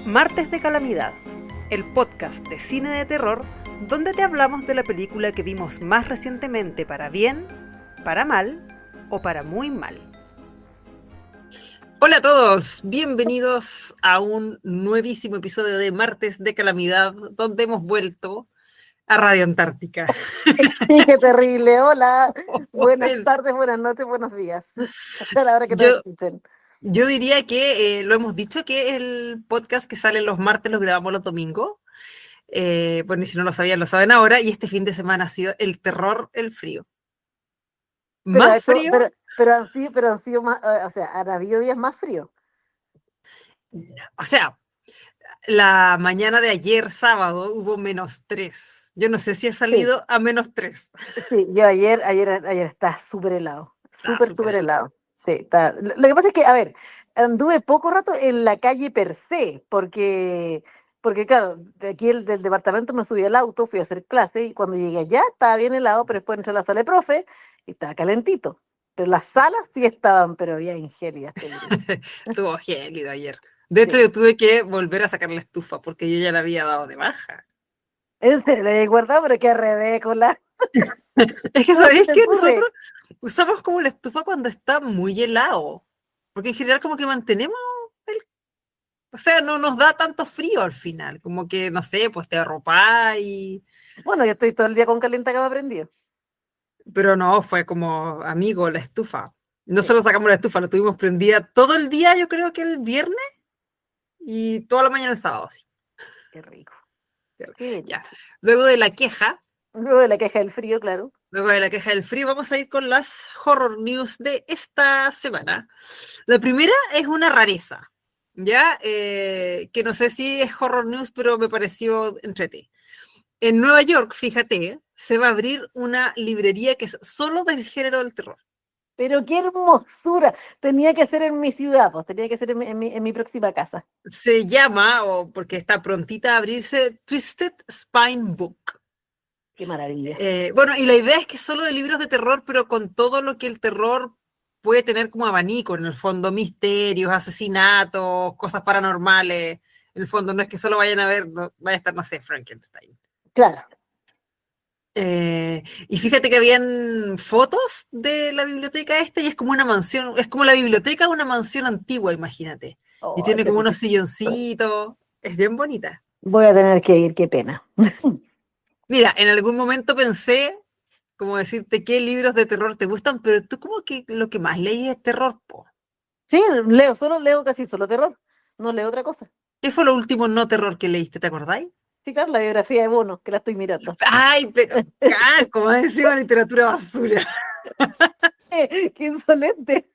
Martes de Calamidad, el podcast de cine de terror donde te hablamos de la película que vimos más recientemente para bien, para mal o para muy mal. Hola a todos, bienvenidos a un nuevísimo episodio de Martes de Calamidad donde hemos vuelto a Radio Antártica. Sí, qué terrible. Hola, buenas tardes, buenas noches, buenos días. Hasta la hora que nos escuchen. Yo diría que lo hemos dicho que el podcast que sale los martes los grabamos los domingos. Bueno, y si no lo sabían, lo saben ahora. Y este fin de semana ha sido el terror, el frío. ¿Más frío? Pero han sido más, o sea, han habido días más fríos. O sea, la mañana de ayer, sábado, hubo -3. Yo no sé si ha salido Sí. a -3. Sí, yo ayer estaba súper helado, súper helado. Sí, está. Lo que pasa es que, a ver, anduve poco rato en la calle per se, porque claro, de aquí del departamento me subí al auto, fui a hacer clase y cuando llegué allá estaba bien helado, pero después entré a la sala de profe y estaba calentito. Pero las salas sí estaban, pero bien gélidas, te diré. Estuvo gélido ayer. De hecho, Sí. yo tuve que volver a sacar la estufa porque yo ya la había dado de baja. En serio, la he guardado, pero qué rebécola. Es que, ¿Cómo se ¿sabéis te qué? ocurre? Nosotros usamos como la estufa cuando está muy helado. Porque en general como que mantenemos o sea, no nos da tanto frío al final. Como que, no sé, pues te arropás y... Bueno, yo estoy todo el día con calentacama prendido. Pero no, fue como, amigo, la estufa. No Sí, solo sacamos la estufa, la tuvimos prendida todo el día, yo creo que el viernes, y toda la mañana el sábado, sí. qué rico. Qué Ya. delicia. Luego de la queja, Luego de la queja del frío, claro. luego de la queja del frío, vamos a ir con las horror news de esta semana. La primera es una rareza, ¿ya? Que no sé si es horror news, pero me pareció entrete. En Nueva York, fíjate, se va a abrir una librería que es solo del género del terror. Pero qué hermosura. Tenía que ser en mi ciudad, pues tenía que ser en mi próxima casa. Se llama, o porque está prontita a abrirse, Twisted Spine Book. Qué maravilla. Bueno, y la idea es que es solo de libros de terror, pero con todo lo que el terror puede tener como abanico, en el fondo, misterios, asesinatos, cosas paranormales. En el fondo, no es que solo vayan a ver, no, vaya a estar, no sé, Frankenstein. Claro. Y fíjate que habían fotos de la biblioteca esta y es como una mansión, es como la biblioteca de una mansión antigua, imagínate. Y Ay, tiene qué como unos rico. silloncitos, es bien bonita. Voy a tener que ir, qué pena. Mira, en algún momento pensé, como decirte qué libros de terror te gustan, pero tú como que lo que más leí es terror, po. Sí, solo leo casi solo terror. No leo otra cosa. ¿Qué fue lo último no terror que leíste, te acordáis? Sí, claro, la biografía de Bono, que la estoy mirando. Ay, pero, como decía, literatura basura. Qué insolente.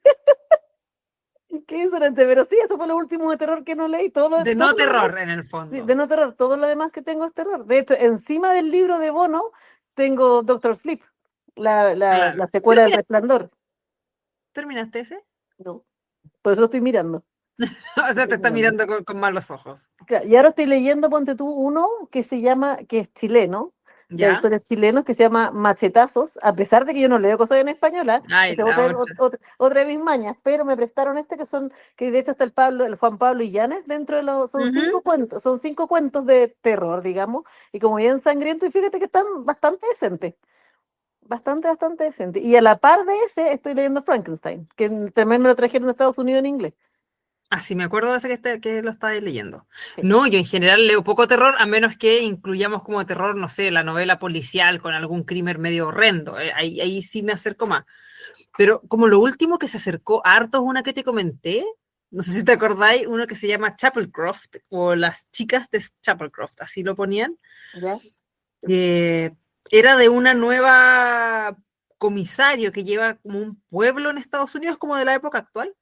Qué insolente. Pero sí, eso fue lo último de terror que no leí. De Todo no lo demás. terror, en el Sí, fondo. de no terror, todo lo demás que tengo es terror. De hecho, encima del libro de Bono tengo Doctor Sleep, Claro. la secuela del Termina- Resplandor. ¿Terminaste ese? No, por eso lo estoy mirando. O Lo sea, te estoy está mirando. mirando con malos ojos. Claro, y ahora estoy leyendo, ponte tú, uno que se llama, que es chileno, de ¿Ya? autores chilenos, que se llama Machetazos, a pesar de que yo no leo cosas en española, Ay, esa es la otra. otra de mis mañas, pero me prestaron este que de hecho está el Juan Pablo Illanes dentro de los, Ujú. son 5 cuentos de terror, digamos, y como bien sangriento, y fíjate que están bastante decentes, bastante decentes. Y a la par de ese estoy leyendo Frankenstein, que también me lo trajeron de Estados Unidos en inglés. Ah, sí, me acuerdo de ese que lo estabas leyendo. Sí. No, yo en general leo poco terror, a menos que incluyamos como terror, no sé, la novela policial con algún crimen medio horrendo. Ahí sí me acerco más. Pero como lo último que se acercó harto es una que te comenté, no sé si te acordáis, uno que se llama Chapelcroft o las chicas de Chapelcroft, así lo ponían. ¿Ya? Eh, Era de una nueva comisario que lleva como un pueblo en Estados Unidos, como de la época actual,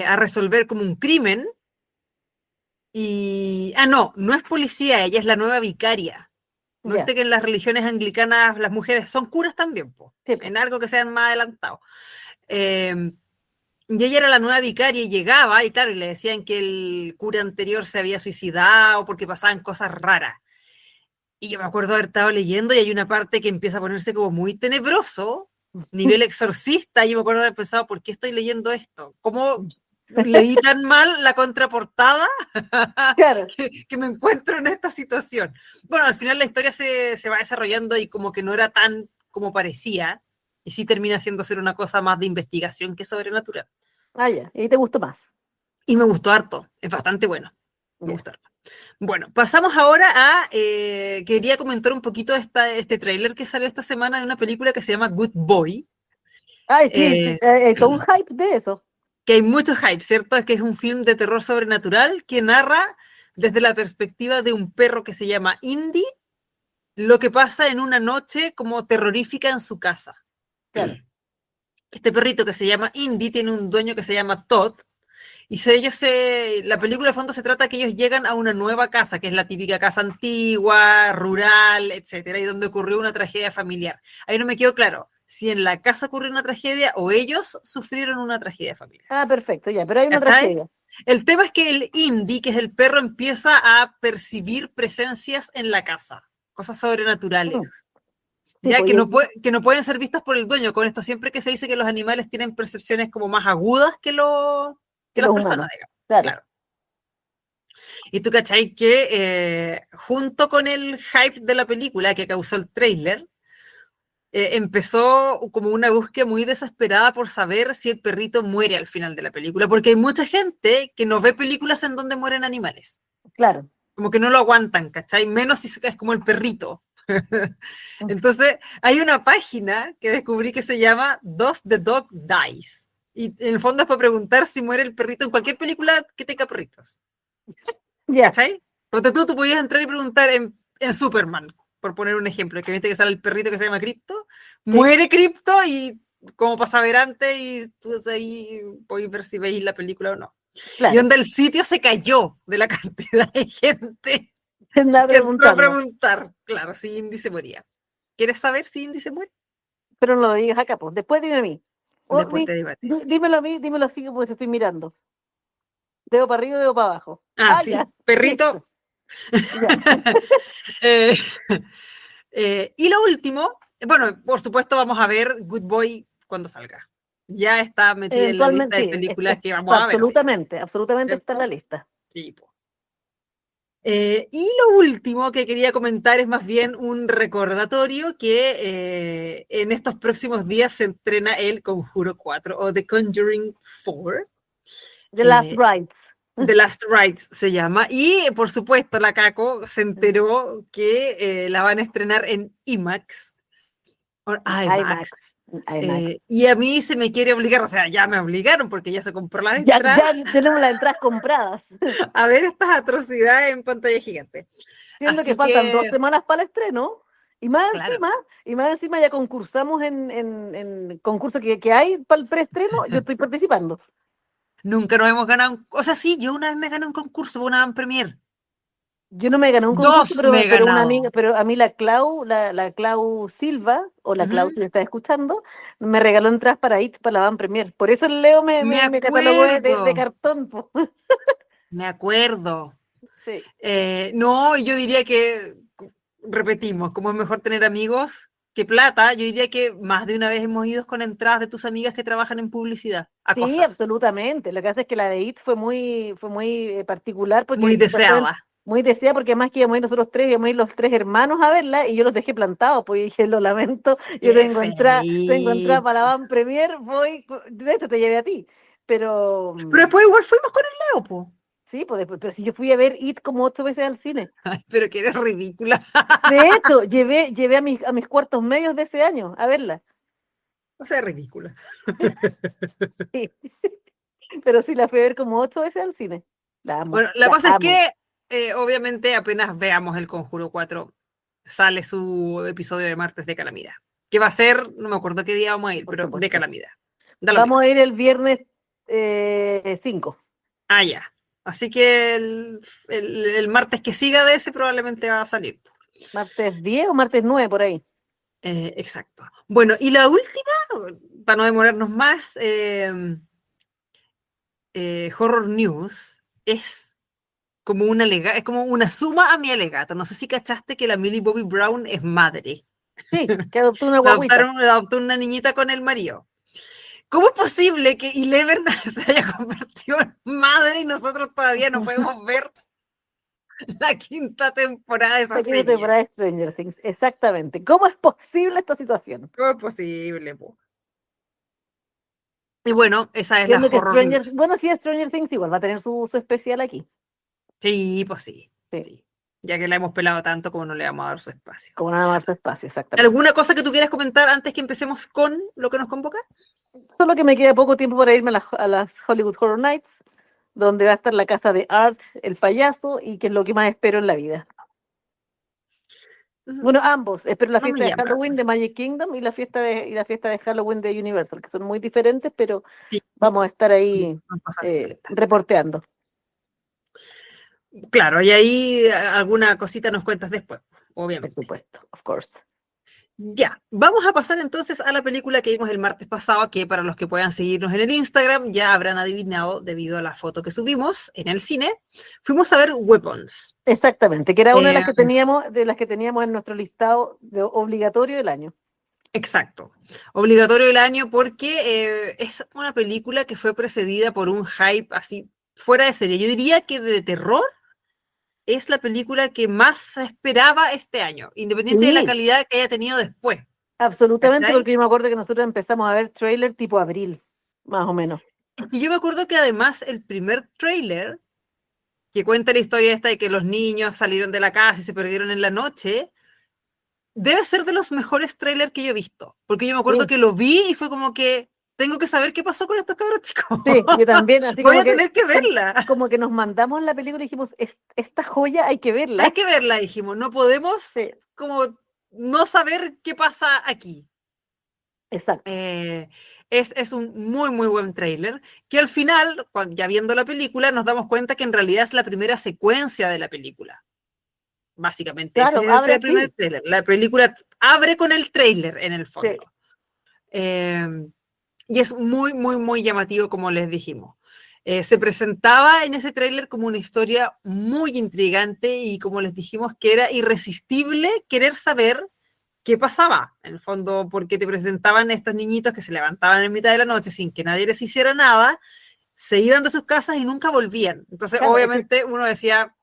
a resolver como un crimen. Y, no, no es policía, ella es la nueva vicaria. ¿No Ya, viste que en las religiones anglicanas las mujeres son curas también, po? sí, po. En algo que sean más adelantados. Eh, y ella era la nueva vicaria y llegaba, y claro, y le decían que el cura anterior se había suicidado porque pasaban cosas raras. Y yo me acuerdo haber estado leyendo y hay una parte que empieza a ponerse como muy tenebroso, nivel exorcista, y yo me acuerdo haber pensado, ¿por qué estoy leyendo esto? ¿Cómo leí tan mal la contraportada Claro. que me encuentro en esta situación. Bueno, al final la historia se va desarrollando y como que no era tan como parecía, y sí termina siendo ser una cosa más de investigación que sobrenatural. Ah, ya. ¿Y te gustó más? Y me gustó harto, es bastante bueno, me Ya. gustó harto. Bueno, pasamos ahora a, quería comentar un poquito este tráiler que salió esta semana de una película que se llama Good Boy, Ay, sí, eh, todo un hype de eso. que hay mucho hype, ¿cierto? Es que es un film de terror sobrenatural que narra desde la perspectiva de un perro que se llama Indy, lo que pasa en una noche como terrorífica en su casa. Claro. Este perrito que se llama Indy tiene un dueño que se llama Todd, y la película de fondo se trata de que ellos llegan a una nueva casa, que es la típica casa antigua, rural, etcétera, y donde ocurrió una tragedia familiar. Ahí no me quedó claro si en la casa ocurrió una tragedia o ellos sufrieron una tragedia familiar. Ah, perfecto, ya, pero hay una ¿Cachai? tragedia. El tema es que el Indy, que es el perro, empieza a percibir presencias en la casa, cosas sobrenaturales, Mm, sí, ya pues, que no pueden ser vistas por el dueño. Con esto siempre que se dice que los animales tienen percepciones como más agudas que y las los personas, humanos. digamos. Claro. Claro. Y tú cachai que junto con el hype de la película que causó el tráiler, empezó como una búsqueda muy desesperada por saber si el perrito muere al final de la película, porque hay mucha gente que no ve películas en donde mueren animales, Claro. como que no lo aguantan, ¿cachai? Menos si es como el perrito. Entonces, hay una página que descubrí que se llama Does the Dog Dies? Y en el fondo es para preguntar si muere el perrito en cualquier película que tenga perritos. Ya. ¿Cachai? Porque tú podías entrar y preguntar en Superman, por poner un ejemplo, que viste que sale el perrito que se llama Crypto, Sí, muere Crypto y como pasa a ver antes y tú ahí podéis ver si veis la película o no. Y claro. donde el sitio se cayó de la cantidad de gente Te andaba que entró a preguntando. preguntar, claro, si Indy se moría. ¿Quieres saber si Indy se muere? Pero no lo digas acá, pues. Después dime a mí. O Después te debate. dímelo a mí, dímelo así porque te estoy mirando. Dedo para arriba, dedo para abajo. Ah, Ah, ya. sí, perrito. Listo. Ya. Eh, y lo último, bueno, por supuesto vamos a ver Good Boy cuando salga. Ya está metida en la lista Eventualmente, de sí. películas que vamos a ver, Absolutamente, absolutamente está en la ¿cierto? lista. Sí, po. Y lo último que quería comentar es más bien un recordatorio que en estos próximos días se estrena El Conjuro 4 o The Conjuring 4. The Last eh, Rides. The Last Rites se llama. Y por supuesto, la Caco se enteró que la van a estrenar en IMAX o IMAX. IMAX. IMAX. Y a mí se me quiere obligar, o sea, ya me obligaron porque ya se compró la Ya, entrada ya tenemos las entradas compradas. a ver estas atrocidades en pantalla gigante. Siendo que Así faltan dos que, semanas para el estreno. Y más claro, encima, y más encima ya concursamos en concursos que hay para el preestreno. Yo estoy participando. nunca nos hemos ganado, o sea, sí, yo una vez me gané un concurso por una van premier. Yo no me gané un concurso, Dos me he pero una amiga, ganado. pero a mí la Clau Silva, o la Clau Ujú. si me está escuchando, me regaló entradas para ir para la Van Premier. Por eso el Leo Me me catalogó de acuerdo, cartón, po. me acuerdo. Sí. No, yo diría que, repetimos, como es mejor tener amigos que plata, yo diría que más de una vez hemos ido con entradas de tus amigas que trabajan en publicidad a Sí, cosas absolutamente. Lo que hace es que la de IT fue muy particular muy porque supuestamente deseadas. muy deseada porque además que íbamos a ir nosotros tres, íbamos a ir los tres hermanos a verla y yo los dejé plantados, pues y dije, lo lamento, yo Qué tengo entrada para la feíto. Van Premier, de esto te llevé a ti. Pero Pero después igual fuimos con el Leo, po. sí, pues después, pero si yo fui a ver IT como 8 veces al cine. Ay, pero que eres ridícula. De hecho, llevé a mis cuartos medios de ese año a verla. O sea, ridícula. Sí, pero sí la fui a ver como 8 veces al cine. Bueno, la La cosa es amo. que obviamente apenas veamos el Conjuro 4 sale su episodio de Martes de Calamidad. Que va a ser, no me acuerdo qué día vamos a ir, Por pero de supuesto. Calamidad. Da lo Vamos mismo. a ir el viernes 5, Ah, ya. Así que el martes que siga de ese probablemente va a salir. martes 10 o martes 9 por ahí. Exacto. Bueno, y la última, para no demorarnos más, Horror News es como es como una suma a mi alegato. No sé si cachaste que la Millie Bobby Brown es madre. Sí, que adoptó una guagüita. Adoptó una niñita con el marido. ¿Cómo es posible que Eleven se haya convertido en madre y nosotros todavía no podemos ver la quinta temporada de esa La quinta serie? temporada de Stranger Things, exactamente. ¿Cómo es posible esta situación? ¿Cómo es posible, po? Y bueno, esa es la Viendo que horror Stranger, news. bueno, sí, Stranger Things igual va a tener su especial aquí. Sí, pues sí, Sí, sí. Ya que la hemos pelado tanto, como no le vamos a dar su espacio. como nada más su espacio, exactamente. ¿Alguna cosa que tú quieras comentar antes que empecemos con lo que nos convoca? Solo que me queda poco tiempo para irme a las Hollywood Horror Nights, donde va a estar la casa de Art, el payaso, y que es lo que más espero en la vida. Bueno, ambos. Espero la No me fiesta de llama la Halloween de atención. Magic Kingdom y la fiesta de Halloween de Universal, que son muy diferentes, pero Sí, vamos a estar ahí son cosas distintas. reporteando. Claro, y ahí alguna cosita nos cuentas después, Por obviamente. supuesto, of course. Ya, vamos a pasar entonces a la película que vimos el martes pasado, que para los que puedan seguirnos en el Instagram ya habrán adivinado debido a la foto que subimos en el cine. Fuimos a ver Weapons. Exactamente, que era una Eh, de las que teníamos en nuestro listado obligatorio del año. exacto. Obligatorio del año porque es una película que fue precedida por un hype así fuera de serie. Yo diría que de terror es la película que más se esperaba este año, independiente de la Sí, calidad que haya tenido después. absolutamente, ¿Cachai? porque yo me acuerdo que nosotros empezamos a ver trailer tipo abril, más o menos. Y yo me acuerdo que además el primer tráiler que cuenta la historia esta de que los niños salieron de la casa y se perdieron en la noche, debe ser de los mejores trailers que yo he visto. Porque yo me acuerdo Sí, que lo vi y fue como que tengo que saber qué pasó con estos cabros chicos. sí, yo también, así Voy a tener que verla. como que nos mandamos la película y dijimos, Esta joya hay que Hay verla". que verla, dijimos. No podemos Sí, como no saber qué pasa aquí. exacto. Eh, es un muy, muy buen tráiler, que al final, ya viendo la película, nos damos cuenta que en realidad es la primera secuencia de la película. Básicamente, Claro, ese es ahora el primer sí, tráiler. La película abre con el tráiler, en el sí, fondo. Eh, y es muy, muy, muy llamativo, como les dijimos. Se presentaba en ese tráiler como una historia muy intrigante y, como les dijimos, que era irresistible querer saber qué pasaba, en el fondo, porque te presentaban estos niñitos que se levantaban en mitad de la noche sin que nadie les hiciera nada, se iban de sus casas y nunca volvían. Entonces, claro, es que obviamente, uno decía,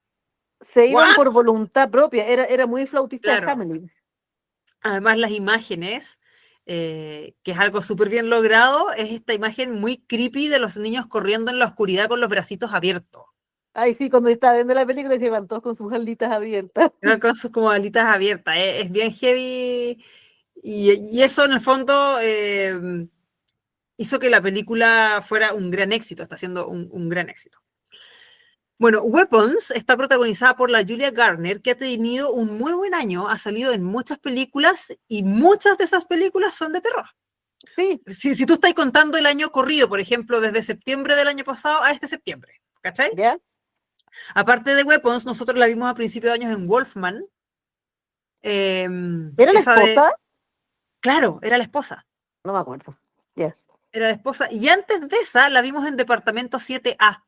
se iban ¿what? por voluntad propia, era muy flautista de Claro. Hamelin. Además, las imágenes, que es algo súper bien logrado, es esta imagen muy creepy de los niños corriendo en la oscuridad con los bracitos abiertos, Ay, sí, cuando estaba viendo la película se iban todos con sus alitas abiertas. con sus como alitas abiertas. Es bien heavy y eso en el fondo hizo que la película fuera un gran éxito, está siendo un gran éxito. Bueno, Weapons está protagonizada por la Julia Garner, que ha tenido un muy buen año, ha salido en muchas películas y muchas de esas películas son de terror. Sí, Si tú estás contando el año corrido, por ejemplo, desde septiembre del año pasado a este septiembre, ¿cachai? ¿ya? Aparte de Weapons, nosotros la vimos a principios de años en Wolfman. eh, ¿Era la esa de, esposa? claro, era la esposa. No me acuerdo. Ya. Era la esposa. Y antes de esa la vimos en Departamento 7A.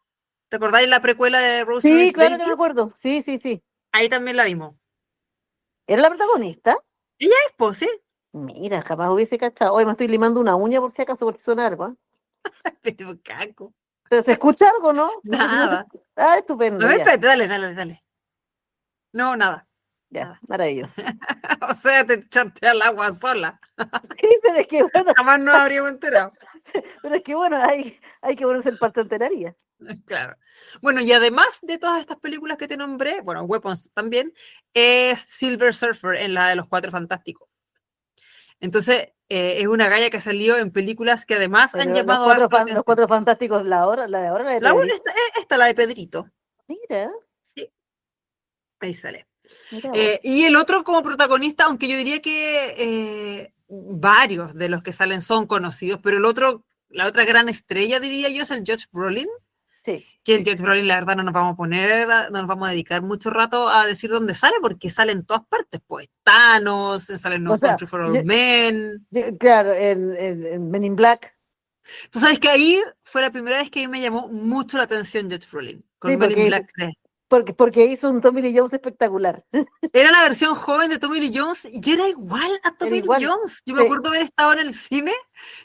¿Te acordáis la precuela de Sí, Rosemary's claro que me Baby? acuerdo. Sí, sí, sí. Ahí también la vimos. ¿Era la protagonista? Ella es, pues, ¿sí? Mira, jamás hubiese cachado. Hoy me estoy limando una uña por si acaso, porque suena algo. ¿Ah? Pero caco. Pero se escucha algo, ¿no? Porque si no se... Nada. Ah, A estupendo, ver, ya. espérate, dale, dale, dale. No, nada, Ya, nada. maravilloso. O sea, te echaste al agua sola. Sí, pero es que bueno, Jamás nos habríamos enterado. pero es que bueno, hay que ponerse el parte entería. Claro. Bueno, y además de todas estas películas que te nombré, bueno, Weapons también, es Silver Surfer en la de los Cuatro Fantásticos. Entonces, es una galla que salió en películas que además han Pero llamado harto la los atención. cuatro fantásticos, la de ahora, la de La buena Pedrito. esta, la de Pedrito. Mira, Sí, ahí sale. mira vos. Y el otro como protagonista, aunque yo diría que varios de los que salen son conocidos, pero el otro, la otra gran estrella, diría yo, es el Josh Brolin, Sí, que el Josh Brolin, la verdad, no nos vamos a poner, no nos vamos a dedicar mucho rato a decir dónde sale, porque sale en todas partes, pues Thanos, sale en o No sea, Country for Old Men. claro, el Men in Black. Tú sabes que ahí fue la primera vez que a mí me llamó mucho la atención Josh Brolin, Sí, con Men in porque Black 3. Porque hizo un Tommy Lee Jones espectacular. Era la versión joven de Tommy Lee Jones y era igual a Era Tommy Lee igual. Jones. Yo me Sí, acuerdo haber estado en el cine,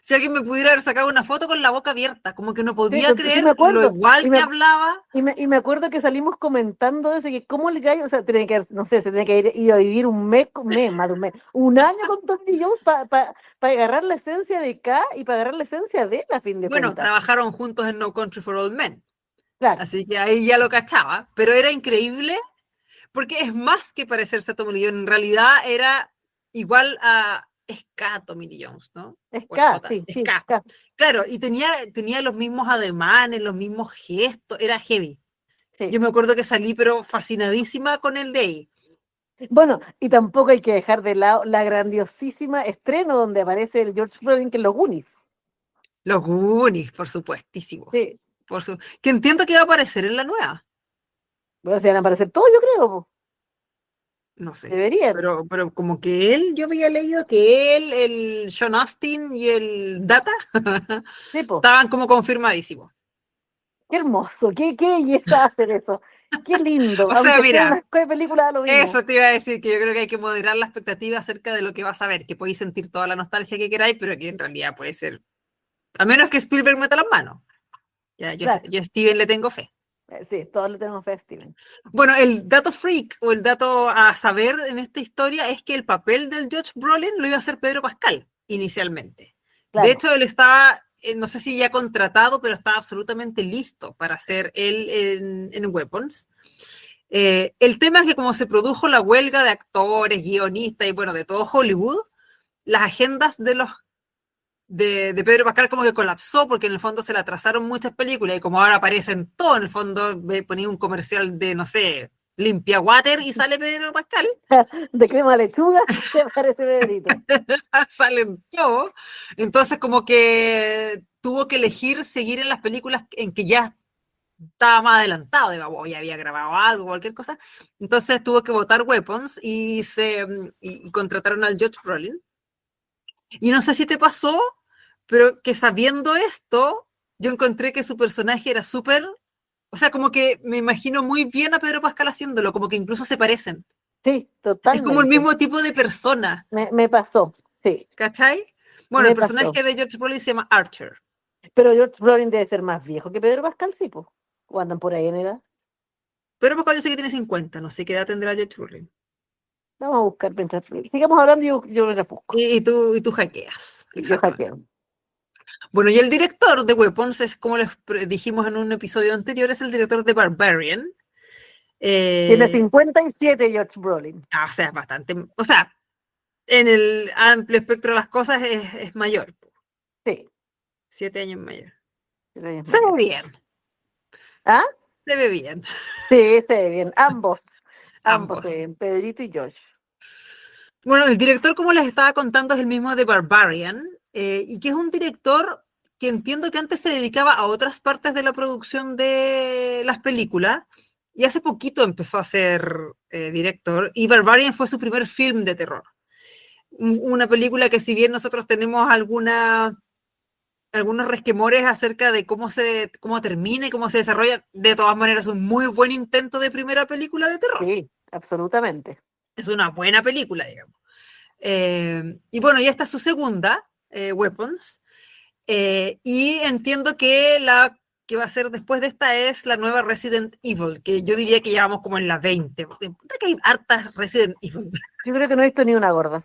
si alguien me pudiera haber sacado una foto con la boca abierta, como que no sí, podía sí creer me lo acuerdo. igual que hablaba. Y me acuerdo que salimos comentando de eso, que cómo el gallo, o sea, tiene que, no sé, se tiene que ir a vivir más de un mes, un año con Tommy Lee Jones para agarrar la esencia de K y para agarrar la esencia de él, a fin de Bueno, cuentas. trabajaron juntos en No Country for Old Men, Claro, así que ahí ya lo cachaba, pero era increíble porque es más que parecerse a Tommy Lee Jones, en realidad era igual a Ska Tommy Lee Jones, ¿no? es O es K, J, sí, sí, Ska. K, Claro, y tenía los mismos ademanes, los mismos gestos, era heavy. sí. Yo me acuerdo que salí, pero fascinadísima con el de ahí. Bueno, y tampoco hay que dejar de lado la grandiosísima estreno donde aparece el George Clooney que en los Goonies. Los Goonies, por supuestísimo. Sí, Que entiendo que va a aparecer en la nueva. bueno, se van a aparecer todos, yo creo, po. No sé. Deberían. Pero como que él, yo había leído que él, el Sean Austin y el Data Sí, po. estaban como confirmadísimos. Qué hermoso, qué belleza hacer eso. Qué lindo, O sea, aunque sea mira, una película da lo mismo. eso te iba a decir, que yo creo que hay que moderar la expectativa acerca de lo que vas a ver, que podéis sentir toda la nostalgia que queráis, pero que en realidad puede ser, a menos que Spielberg meta las manos. Ya, Claro, yo a Steven le tengo fe. sí, todos le tenemos fe a Steven. Bueno, el dato freak o el dato a saber en esta historia es que el papel del Josh Brolin lo iba a hacer Pedro Pascal inicialmente. De Claro, hecho, él estaba, no sé si ya contratado, pero estaba absolutamente listo para hacer él en Weapons. El tema es que como se produjo la huelga de actores, guionistas y bueno, de todo Hollywood, las agendas de Pedro Pascal como que colapsó porque en el fondo se le atrasaron muchas películas y como ahora aparecen todo, en el fondo ponía un comercial de, no sé, Limpia Water y sale Pedro Pascal, de crema de lechuga, te parece Pedrito. salen todo, entonces como que tuvo que elegir seguir en las películas en que ya estaba más adelantado, digamos, o ya había grabado algo, cualquier cosa, entonces tuvo que votar Weapons y contrataron al George Brolin. Y no sé si te pasó, pero que sabiendo esto, yo encontré que su personaje era súper, o sea, como que me imagino muy bien a Pedro Pascal haciéndolo, como que incluso se parecen. Sí, Es como el totalmente. mismo tipo de persona, Me pasó, sí, ¿cachai? Bueno, el me personaje pasó. de George Brolin se llama Archer. Pero George Brolin debe ser más viejo que Pedro Pascal, sí, pues. O andan por ahí en edad. Pedro Pascal yo sé que tiene 50, no sé qué edad tendrá George Brolin. Vamos a buscar mientras. Sigamos hablando y yo lo busco. Y tú hackeas, Yo exactamente. hackeo. Bueno, y el director de Weapons es, como les dijimos en un episodio anterior, es el director de Barbarian. Tiene Eh, 57 George Brolin. o sea, bastante, o sea, en el amplio espectro de las cosas es mayor, Sí, 7 años mayor. tiene años Se ve mayor. bien, ¿Ah? se ve bien, Sí, se ve bien. Ambos se ambos. ven, Pedrito y Josh. Bueno, el director, como les estaba contando, es el mismo de Barbarian, y que es un director que entiendo que antes se dedicaba a otras partes de la producción de las películas, y hace poquito empezó a ser director, y Barbarian fue su primer film de terror. Una película que si bien nosotros tenemos algunos resquemores acerca de cómo termina y cómo se desarrolla. De todas maneras, un muy buen intento de primera película de terror. Sí, absolutamente. Es una buena película, digamos. Y bueno, ya está su segunda, Weapons. Y entiendo que la que va a ser después de esta es la nueva Resident Evil, que yo diría que ya vamos como en la 20. Porque que hay hartas Resident Evil. Yo creo que no he visto ni una gorda.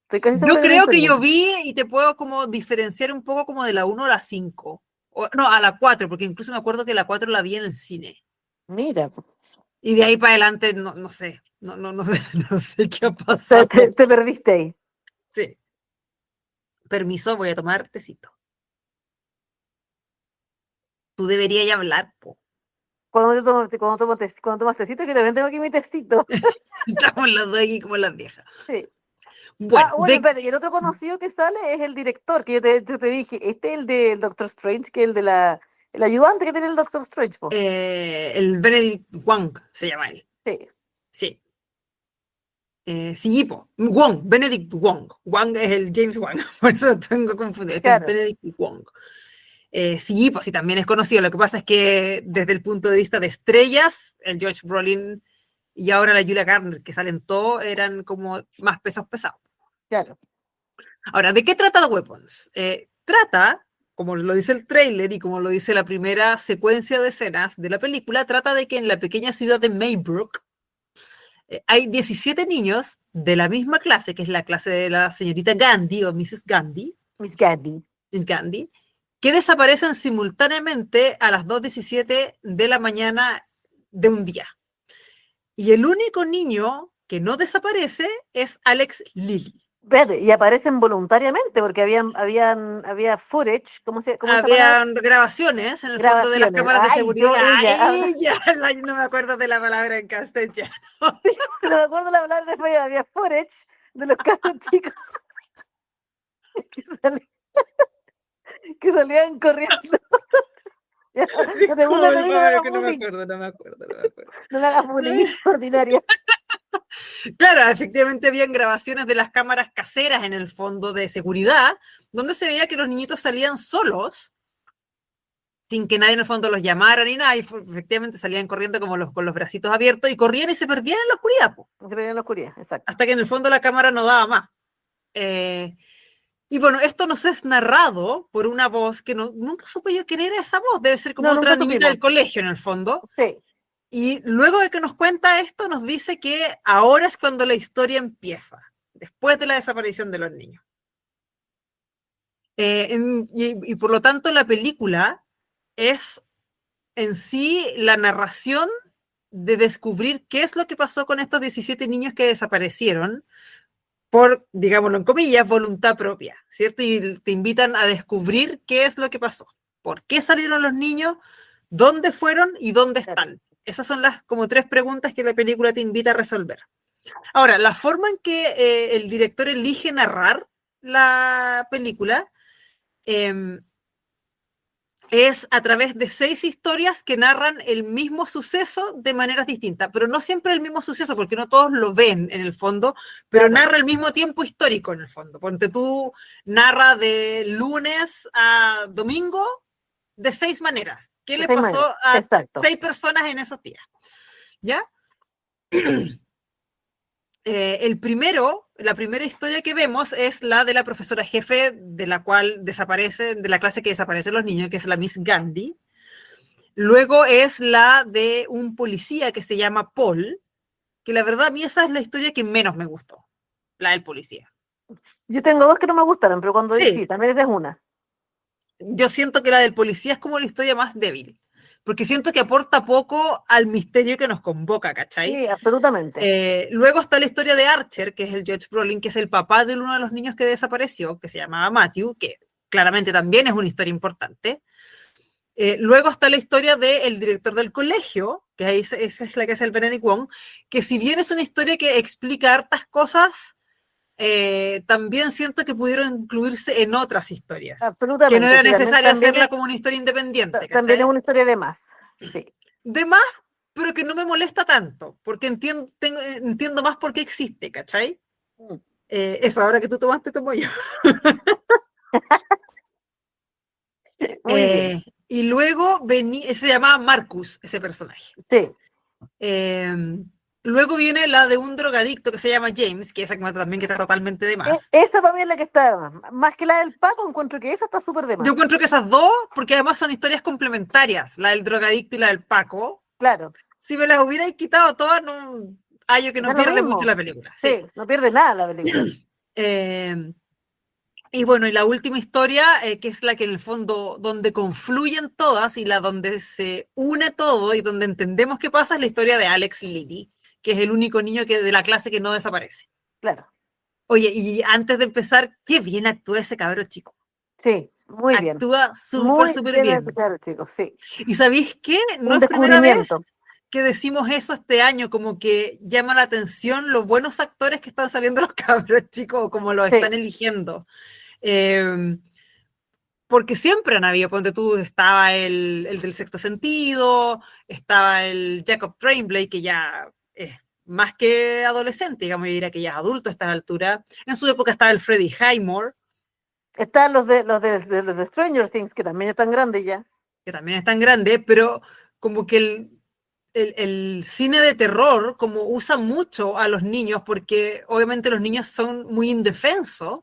Estoy casi Yo segura que no he creo visto que ni yo una. vi y te puedo como diferenciar un poco como de la 1 a la 5. No, a la 4, porque incluso me acuerdo que la 4 la vi en el cine. Mira, Y de ahí para adelante, no sé, no sé, no sé qué ha pasado. te perdiste ahí. Sí, permiso, voy a tomar tecito. Tú deberías ya hablar, po. Cuando tomas tecito, que también tengo aquí mi tecito. Estamos las dos aquí como las viejas. Sí. Bueno, Ah, bueno, espera, y el otro conocido que sale es el director, que yo te dije, este es el del Doctor Strange, que es el de el ayudante que tiene el Doctor Strange, po. el Benedict Wong se llama él. Sí, Sí. Sí, po. Wong, Benedict Wong. Wong es el James Wong, por eso tengo confundido. Este es claro. Benedict Wong. Sí, pues sí, también es conocido. Lo que pasa es que desde el punto de vista de estrellas, el Josh Brolin y ahora la Julia Garner, que salen todos, eran como más pesos pesados. Claro. Ahora, ¿de qué trata The Weapons? Trata, como lo dice el tráiler y como lo dice la primera secuencia de escenas de la película, trata de que en la pequeña ciudad de Maybrook hay 17 niños de la misma clase, que es la clase de la señorita Gandhi o Mrs. Gandhi, Miss Gandhi. Miss Gandhi, que desaparecen simultáneamente a las 2:17 de la mañana de un día. Y el único niño que no desaparece es Alex Lilly. Espérate, y aparecen voluntariamente porque había footage, ¿cómo es esa palabra? Habían grabaciones en el fondo de las Grabaciones. cámaras de Ay, yo, seguridad. ella. Ella, no me acuerdo de la palabra en castellano. Se me acuerdo la palabra fue, había footage de los cabros chicos que, sali- que salían corriendo. Ya, no te burles de mí, no me Disculpa, hagas que no me bullying. acuerdo, no me acuerdo, no me acuerdo. No me hagas bullying, ordinaria. Claro, efectivamente habían grabaciones de las cámaras caseras en el fondo de seguridad, donde se veía que los niñitos salían solos, sin que nadie en el fondo los llamara ni nada, y efectivamente salían corriendo como con los bracitos abiertos y corrían y se perdían en la oscuridad, po, Se perdía en la oscuridad, exacto. hasta que en el fondo la cámara no daba más. Y bueno, esto nos es narrado por una voz que nunca supe yo quién era esa voz, debe ser como No, otra nunca niñita supimos. del colegio en el fondo. Sí, Y luego de que nos cuenta esto, nos dice que ahora es cuando la historia empieza, después de la desaparición de los niños. Y por lo tanto la película es en sí la narración de descubrir qué es lo que pasó con estos 17 niños que desaparecieron por, digámoslo en comillas, voluntad propia, ¿cierto? Y te invitan a descubrir qué es lo que pasó, por qué salieron los niños, dónde fueron y dónde claro. están. Esas son las como 3 preguntas que la película te invita a resolver. Ahora, la forma en que el director elige narrar la película eh, es a través de 6 historias que narran el mismo suceso de maneras distintas, pero no siempre el mismo suceso, porque no todos lo ven en el fondo, pero Claro. narra el mismo tiempo histórico en el fondo. Ponte tú, narra de lunes a domingo de 6 maneras. ¿Qué De le seis pasó maneras. a Exacto. 6 personas en esos días? ¿Ya? La primera historia que vemos es la de la profesora jefe de la cual desaparece, de la clase que desaparecen los niños, que es la Miss Gandhi. Luego es la de un policía que se llama Paul, que la verdad a mí esa es la historia que menos me gustó, la del policía. Yo tengo dos que no me gustaron, pero cuando sí, Sí, también esa es una. yo siento que la del policía es como la historia más débil, porque siento que aporta poco al misterio que nos convoca, ¿cachai? Sí, absolutamente. Luego está la historia de Archer, que es el Josh Brolin, que es el papá de uno de los niños que desapareció, que se llamaba Matthew, que claramente también es una historia importante. Luego está la historia del director del colegio, que ahí esa es la que es el Benedict Wong, que si bien es una historia que explica hartas cosas, también siento que pudieron incluirse en otras historias, que no Absolutamente. era Sí, también, necesario hacerla como una historia independiente, también es ¿cachai? una historia de más. Sí. De más, pero que no me molesta tanto, porque entiendo más por qué existe, ¿cachai? Mm. Eso, ahora que tú tomaste, tomo yo. Muy bien. Y luego se llamaba Marcus, ese personaje. Sí. Eh, Luego viene la de un drogadicto que se llama James, que esa también que está totalmente de más. Esa para mí es la que está de más. Más que la del Paco, encuentro que esa está súper de Yo más. encuentro que esas dos, porque además son historias complementarias, la del drogadicto y la del Paco, Claro. si me las hubierais quitado todas, no, yo que Da no lo pierde mucho mismo. la película, sí. Sí, no pierde nada la película. Eh, y bueno, y la última historia, que es la que en el fondo, donde confluyen todas y la donde se une todo y donde entendemos qué pasa, es la historia de Alex Liddy, que es el único niño de la clase que no desaparece. Claro. Oye, y antes de empezar, qué bien actúa ese cabro chico. Sí, muy bien. Actúa súper, Muy súper bien bien. escuchado, chicos. Sí. ¿Y sabéis qué? No Un es primera vez descubrimiento. que decimos eso este año, como que llama la atención los buenos actores que están saliendo los cabros chicos, o como los Sí, están eligiendo. Eh, Porque siempre han habido, ponte tú, estaba el del sexto sentido, estaba el Jacob Tremblay, que ya es más que adolescente, digamos, yo diría que ya es adulto a estas alturas. En su época estaba el Freddie Highmore. Están los de Stranger Things, que también están grandes ya. que también es tan grande, pero como que el cine de terror como usa mucho a los niños, porque obviamente los niños son muy indefensos,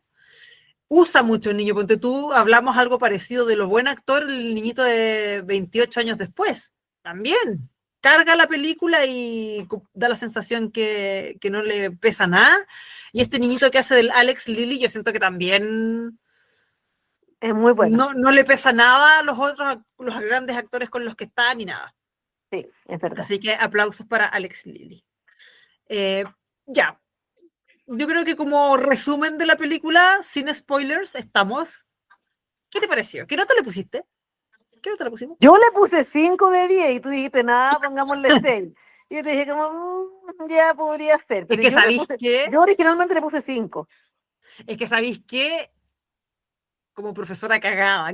usa mucho el niño. Ponte tú, hablamos algo parecido de lo buen actor, el niñito de 28 años después, también. Carga la película y da la sensación que no le pesa nada. Y este niñito que hace del Alex Lilly, yo siento que también Es muy bueno. no le pesa nada a los otros, los grandes actores con los que está, ni nada. Sí, es verdad. Así que aplausos para Alex Lilly. Ya, yo creo que como resumen de la película, sin spoilers, estamos. ¿Qué te pareció? ¿Qué nota le pusiste? ¿Qué nota le pusimos? Yo le puse 5 de 10 y tú dijiste, nada, pongámosle 6. Y yo te dije, como, ya podría ser. Es Pero que sabéis que, yo originalmente le puse 5. es que sabéis que, como profesora cagada,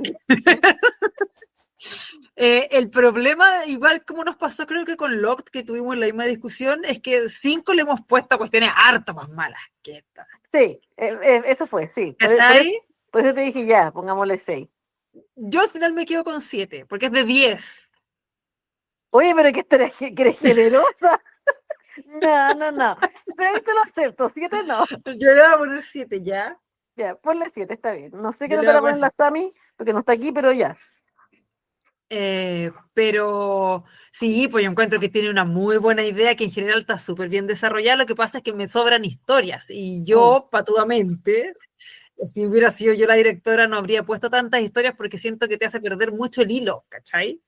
el problema, igual como nos pasó creo que con Locked, que tuvimos la misma discusión, es que 5 le hemos puesto a cuestiones harto más malas que esta. Sí, eso fue, sí. ¿Cachai? Por eso te dije, ya, pongámosle 6. Yo al final me quedo con 7, porque es de 10. Oye, pero que eres generosa. No. 6 te lo acepto, 7 no. Yo le voy a poner 7 ya. Ya, ponle 7, está bien. No sé qué Yo le nota voy a le poner ponen la 7. Sami, porque no está aquí, pero ya. Pero sí, pues yo encuentro que tiene una muy buena idea que en general está súper bien desarrollada. Lo que pasa es que me sobran historias y Mm. yo, patudamente, si hubiera sido yo la directora, no habría puesto tantas historias porque siento que te hace perder mucho el hilo, ¿cachai?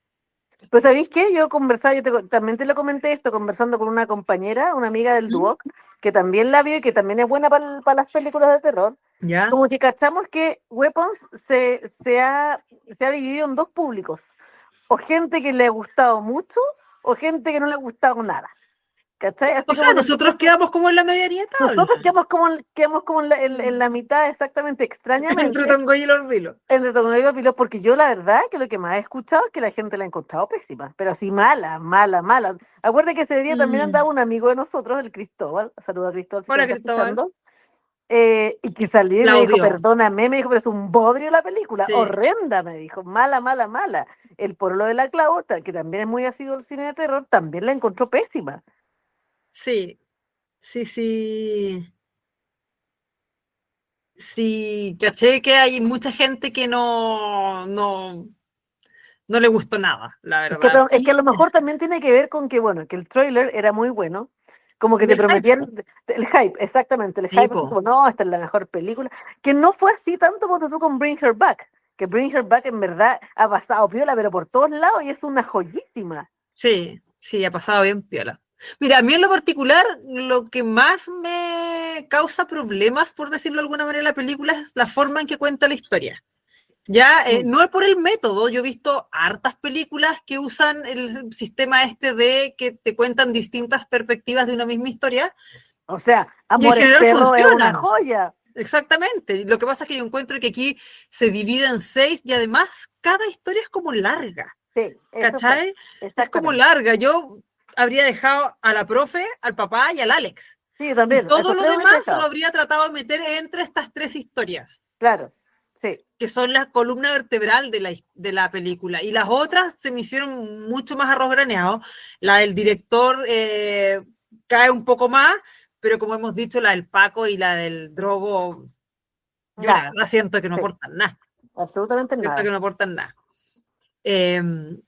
Pues ¿sabéis qué? Yo conversaba, también te lo comenté esto, conversando con una compañera, una amiga del ¿Mm? Duoc, que también la vio y que también es buena para las películas de terror. ¿Ya? Como que cachamos que Weapons se ha dividido en dos públicos, o gente que le ha gustado mucho, o gente que no le ha gustado nada. ¿Cachai? O Así sea, como nosotros quedamos como en la medianía de tabla, nosotros quedamos como en la mitad exactamente, entre extrañamente, Tongo y los Vilos. entre Tornado y Piloto, porque yo la verdad que lo que más he escuchado es que la gente la ha encontrado pésima, pero así mala. Acuérdate que ese día también andaba Mm. un amigo de nosotros, el Cristóbal, saluda a Cristóbal si te Hola, está Cristóbal. escuchando, y que salió y La me dijo, odió. perdóname, me dijo, pero es un bodrio la película, Sí, horrenda, me dijo, mala. El Porolo de la Clau, que también es muy ácido el cine de terror, también la encontró pésima. sí, sí. Sí, caché que hay mucha gente que no le gustó nada, la verdad. Es que a lo mejor también tiene que ver con que, bueno, que el trailer era muy bueno, como que te Del hype, prometían po. el hype, exactamente, el Sí, hype así po. como, no, esta es la mejor película, que no fue así tanto como tú con Bring Her Back, que Bring Her Back en verdad ha pasado piola, pero por todos lados y es una joyísima. Sí, ha pasado bien piola. Mira, a mí en lo particular, lo que más me causa problemas, por decirlo de alguna manera, en la película es la forma en que cuenta la historia. Ya, Mm. no es por el método, yo he visto hartas películas que usan el sistema este de que te cuentan distintas perspectivas de una misma historia O sea, y en Amores general Perro es una funcionan. joya. Exactamente. Lo que pasa es que yo encuentro que aquí se divide en 6 y además cada historia es como larga. Sí, eso fue, ¿Cachai? Es como exactamente. larga. Yo habría dejado a la profe, al papá y al Alex. Sí, yo Y también, a todo esos lo tres hubiese demás lo dejado, habría tratado de meter entre estas 3 historias, claro, sí, que son la columna vertebral de la película. Y las otras se me hicieron mucho más arroz graneado. La del director cae un poco más, pero como hemos dicho, la del Paco y la del Drogo, yo la nada, verdad siento que no sí, aportan nada. absolutamente Siento que nada. no aportan nada.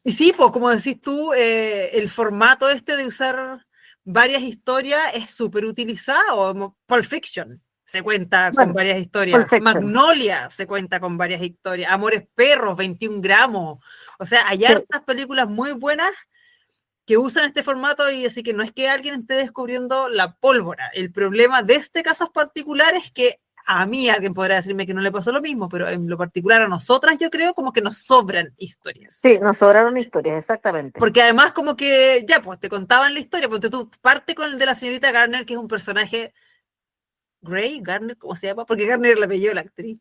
Y sí, pues como decís tú, el formato este de usar varias historias es súper utilizado. Pulp Fiction se cuenta con Bueno, varias historias. Perfection, Magnolia se cuenta con varias historias. Amores Perros, 21 gramos. O sea, hay sí. hartas películas muy buenas que usan este formato y así que no es que alguien esté descubriendo la pólvora. El problema de este caso particular es que a mí alguien podrá decirme que no le pasó lo mismo, pero en lo particular a nosotras yo creo como que nos sobran historias. Sí, nos sobraron historias, exactamente. Porque además como que, ya, pues te contaban la historia, porque tú parte con el de la señorita Garner, que es un personaje, Gray, Garner, ¿cómo se llama? Porque Garner la apellido la actriz.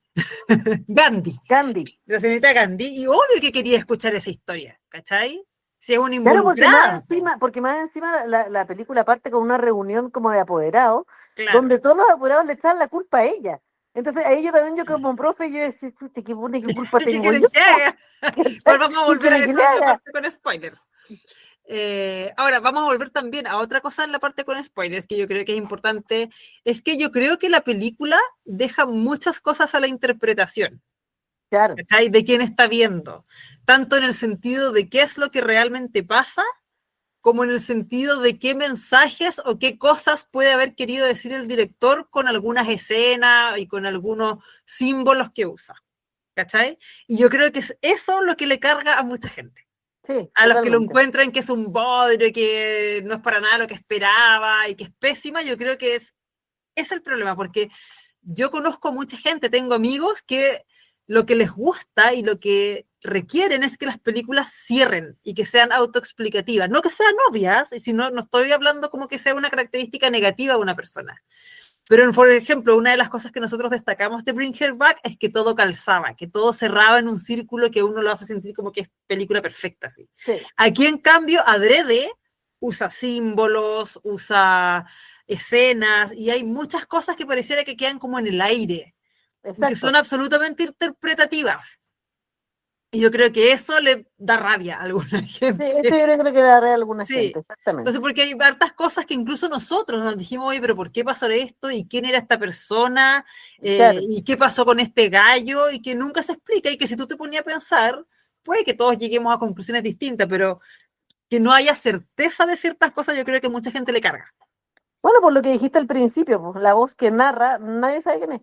Gandhi, Gandhi. la señorita Gandhi, y obvio que quería escuchar esa historia, ¿cachai? Si es una Claro, involucrada, po. porque más encima la película parte con una reunión como de apoderados, Claro. donde todos los apoderados le echan la culpa a ella. Entonces ahí yo como profe, yo decía, "Chuta, ¿qué culpa ¿Y qué tengo quieren yo? que haga? ¿Cachai? Pues vamos a ¿Qué volver a quieren que eso le en la haga? parte con spoilers. Ahora, vamos a volver también a otra cosa en la parte con spoilers que yo creo que es importante. Es que yo creo que la película deja muchas cosas a la interpretación. Claro, ¿Cachai? De quién está viendo. Tanto en el sentido de qué es lo que realmente pasa, como en el sentido de qué mensajes o qué cosas puede haber querido decir el director con algunas escenas y con algunos símbolos que usa. ¿Cachai? Y yo creo que es eso lo que le carga a mucha gente. sí, A los que lo totalmente. encuentran que es un bodrio, que no es para nada lo que esperaba y que es pésima, yo creo que es el problema, porque yo conozco mucha gente, tengo amigos que lo que les gusta y lo que requieren es que las películas cierren y que sean autoexplicativas, no que sean obvias, y si no, no estoy hablando como que sea una característica negativa de una persona. Pero, por ejemplo, una de las cosas que nosotros destacamos de Bring Her Back es que todo calzaba, que todo cerraba en un círculo que uno lo hace sentir como que es película perfecta. ¿Sí? Sí, Aquí, en cambio, Adrede usa símbolos, usa escenas, y hay muchas cosas que pareciera que quedan como en el aire, y que son exacto. absolutamente interpretativas. Y yo creo que eso le da rabia a alguna Sí, eso gente. yo creo que le daré a alguna gente, Sí. Entonces, exactamente. porque hay hartas cosas que incluso nosotros nos dijimos, oye, pero ¿por qué pasó esto? ¿Y quién era esta persona? Claro. ¿Y qué pasó con este gallo? Y que nunca se explica. Y que si tú te ponías a pensar, puede que todos lleguemos a conclusiones distintas, pero que no haya certeza de ciertas cosas, yo creo que mucha gente le carga. Bueno, por lo que dijiste al principio, pues, la voz que narra, nadie sabe quién es.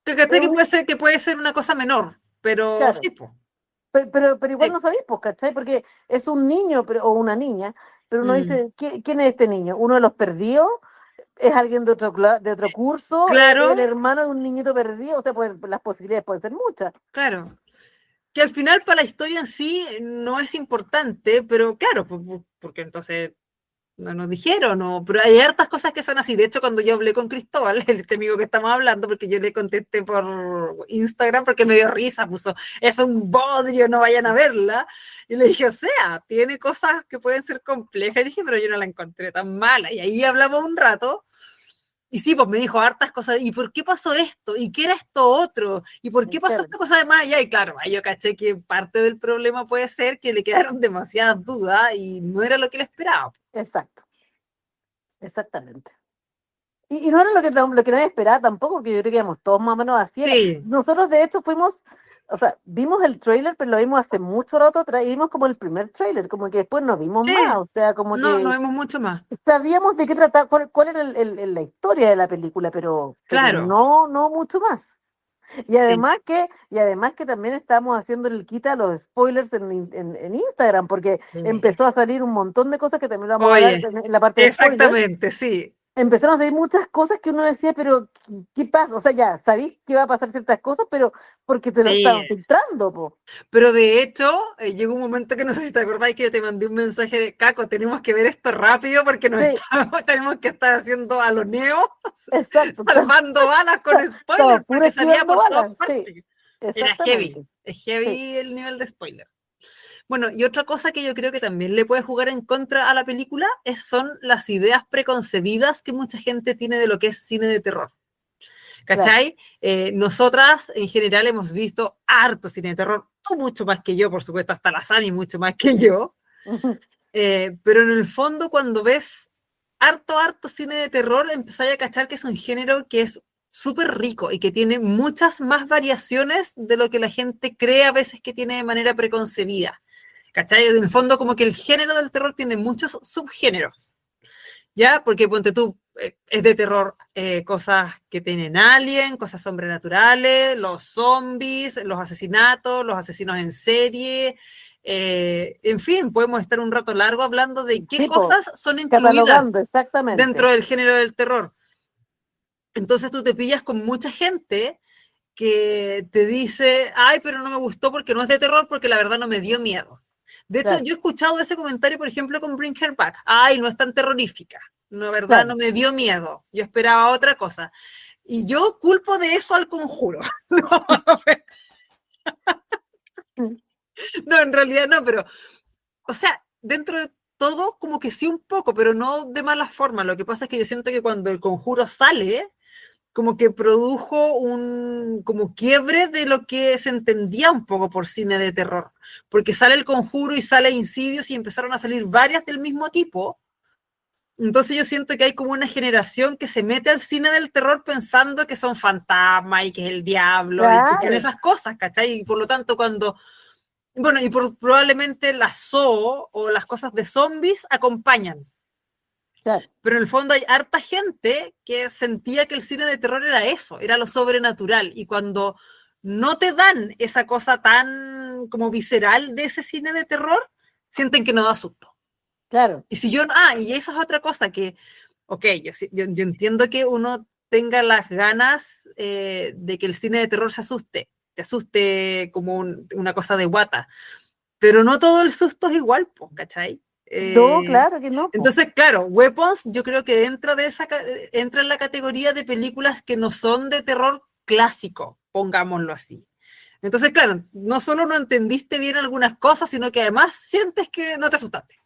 Que, Es ¿cachai? un niño, Que puede ser una cosa menor, pero claro. sí, pues. Pero igual Sí. no sabéis, pues, ¿cachai? Porque es un niño o una niña, pero uno Mm. dice, ¿quién es este niño? ¿Uno de los perdidos? ¿Es alguien de otro curso? ¿Es Claro, el hermano de un niñito perdido? O sea, pues, las posibilidades pueden ser muchas. claro. Que al final para la historia en sí no es importante, pero claro, porque entonces no nos dijeron, no, pero hay hartas cosas que son así. De hecho, cuando yo hablé con Cristóbal, este amigo que estamos hablando, porque yo le contesté por Instagram porque me dio risa, puso, es un bodrio, no vayan a verla. Y le dije, o sea, tiene cosas que pueden ser complejas. Y dije, pero yo no la encontré tan mala. Y ahí hablamos un rato. Y sí, pues me dijo hartas cosas, ¿y por qué pasó esto? ¿Y qué era esto otro? ¿Y por qué pasó Claro, esta cosa de más allá? Y claro, ahí yo caché que parte del problema puede ser que le quedaron demasiadas dudas y no era lo que él esperaba. exacto, exactamente. Y no era lo que nadie esperaba tampoco, porque yo creo que íbamos todos más o menos así. Sí, Nosotros, de hecho, fuimos, o sea, vimos el trailer, pero lo vimos hace mucho rato atrás, y vimos como el primer trailer, como que después no vimos más, sí, o sea, como no, no que vemos mucho más. sabíamos de qué trataba, cuál era la historia de la película, pero Claro, no mucho más. sí. Y además que también estábamos haciendo el quita a los spoilers en Instagram, porque Sí. empezó a salir un montón de cosas que también vamos a hablar Oye, en la parte de spoilers. exactamente, sí. Empezaron a salir muchas cosas que uno decía, pero ¿qué pasa? O sea, ya sabéis que va a pasar ciertas cosas, pero porque te lo Sí, estaban filtrando, po. pero de hecho, llegó un momento que no sé si te acordáis que yo te mandé un mensaje de Caco, tenemos que ver esto rápido porque nos Sí, estamos, tenemos que estar haciendo a los neos, exacto. salvando balas con Estamos spoilers, puro porque salía esquivando por todas balas, sí, partes. Era heavy, exactamente. es Sí, heavy el nivel de spoiler. Bueno, y otra cosa que yo creo que también le puede jugar en contra a la película son las ideas preconcebidas que mucha gente tiene de lo que es cine de terror. claro. ¿Cachai? Nosotras en general hemos visto harto cine de terror, tú mucho más que yo, por supuesto, hasta la Sani mucho más que yo, pero en el fondo cuando ves harto cine de terror, empezáis a cachar que es un género que es súper rico y que tiene muchas más variaciones de lo que la gente cree a veces que tiene de manera preconcebida. ¿Cachai? En el fondo como que el género del terror tiene muchos subgéneros. ¿Ya? Porque ponte tú, es de terror, cosas que tienen alien, cosas sobrenaturales, los zombies, los asesinatos, los asesinos en serie, en fin, podemos estar un rato largo hablando de qué Tipo, cosas son incluidas catalogando, exactamente. dentro del género del terror. Entonces tú te pillas con mucha gente que te dice, ay, pero no me gustó porque no es de terror, porque la verdad no me dio miedo. De hecho, Claro, yo he escuchado ese comentario, por ejemplo, con Bring Her Back. Ay, no es tan terrorífica. No, la verdad, no claro. me dio miedo. Yo esperaba otra cosa. Y yo culpo de eso al conjuro. No, Mm, no, en realidad no, pero, o sea, dentro de todo, como que sí un poco, pero no de mala forma. Lo que pasa es que yo siento que cuando el conjuro sale, como que produjo un como quiebre de lo que se entendía un poco por cine de terror, porque sale El Conjuro y sale Insidious y empezaron a salir varias del mismo tipo. Entonces yo siento que hay como una generación que se mete al cine del terror pensando que son fantasmas y que es el diablo y que son Claro, esas cosas, ¿cachai? Y por lo tanto cuando, bueno, y probablemente las Saw o las cosas de zombies acompañan. claro, Pero en el fondo hay harta gente que sentía que el cine de terror era eso, era lo sobrenatural. Y cuando no te dan esa cosa tan como visceral de ese cine de terror, sienten que no da susto. claro, Y si yo, y eso es otra cosa que, ok, yo entiendo que uno tenga las ganas de que el cine de terror se asuste, te asuste como una cosa de guata, pero no todo el susto es igual, pues, ¿cachai? no, claro que no, po. Entonces, claro, Weapons yo creo que entra en la categoría de películas que no son de terror clásico, pongámoslo así. Entonces, claro, no solo no entendiste bien algunas cosas, sino que además sientes que no te asustaste.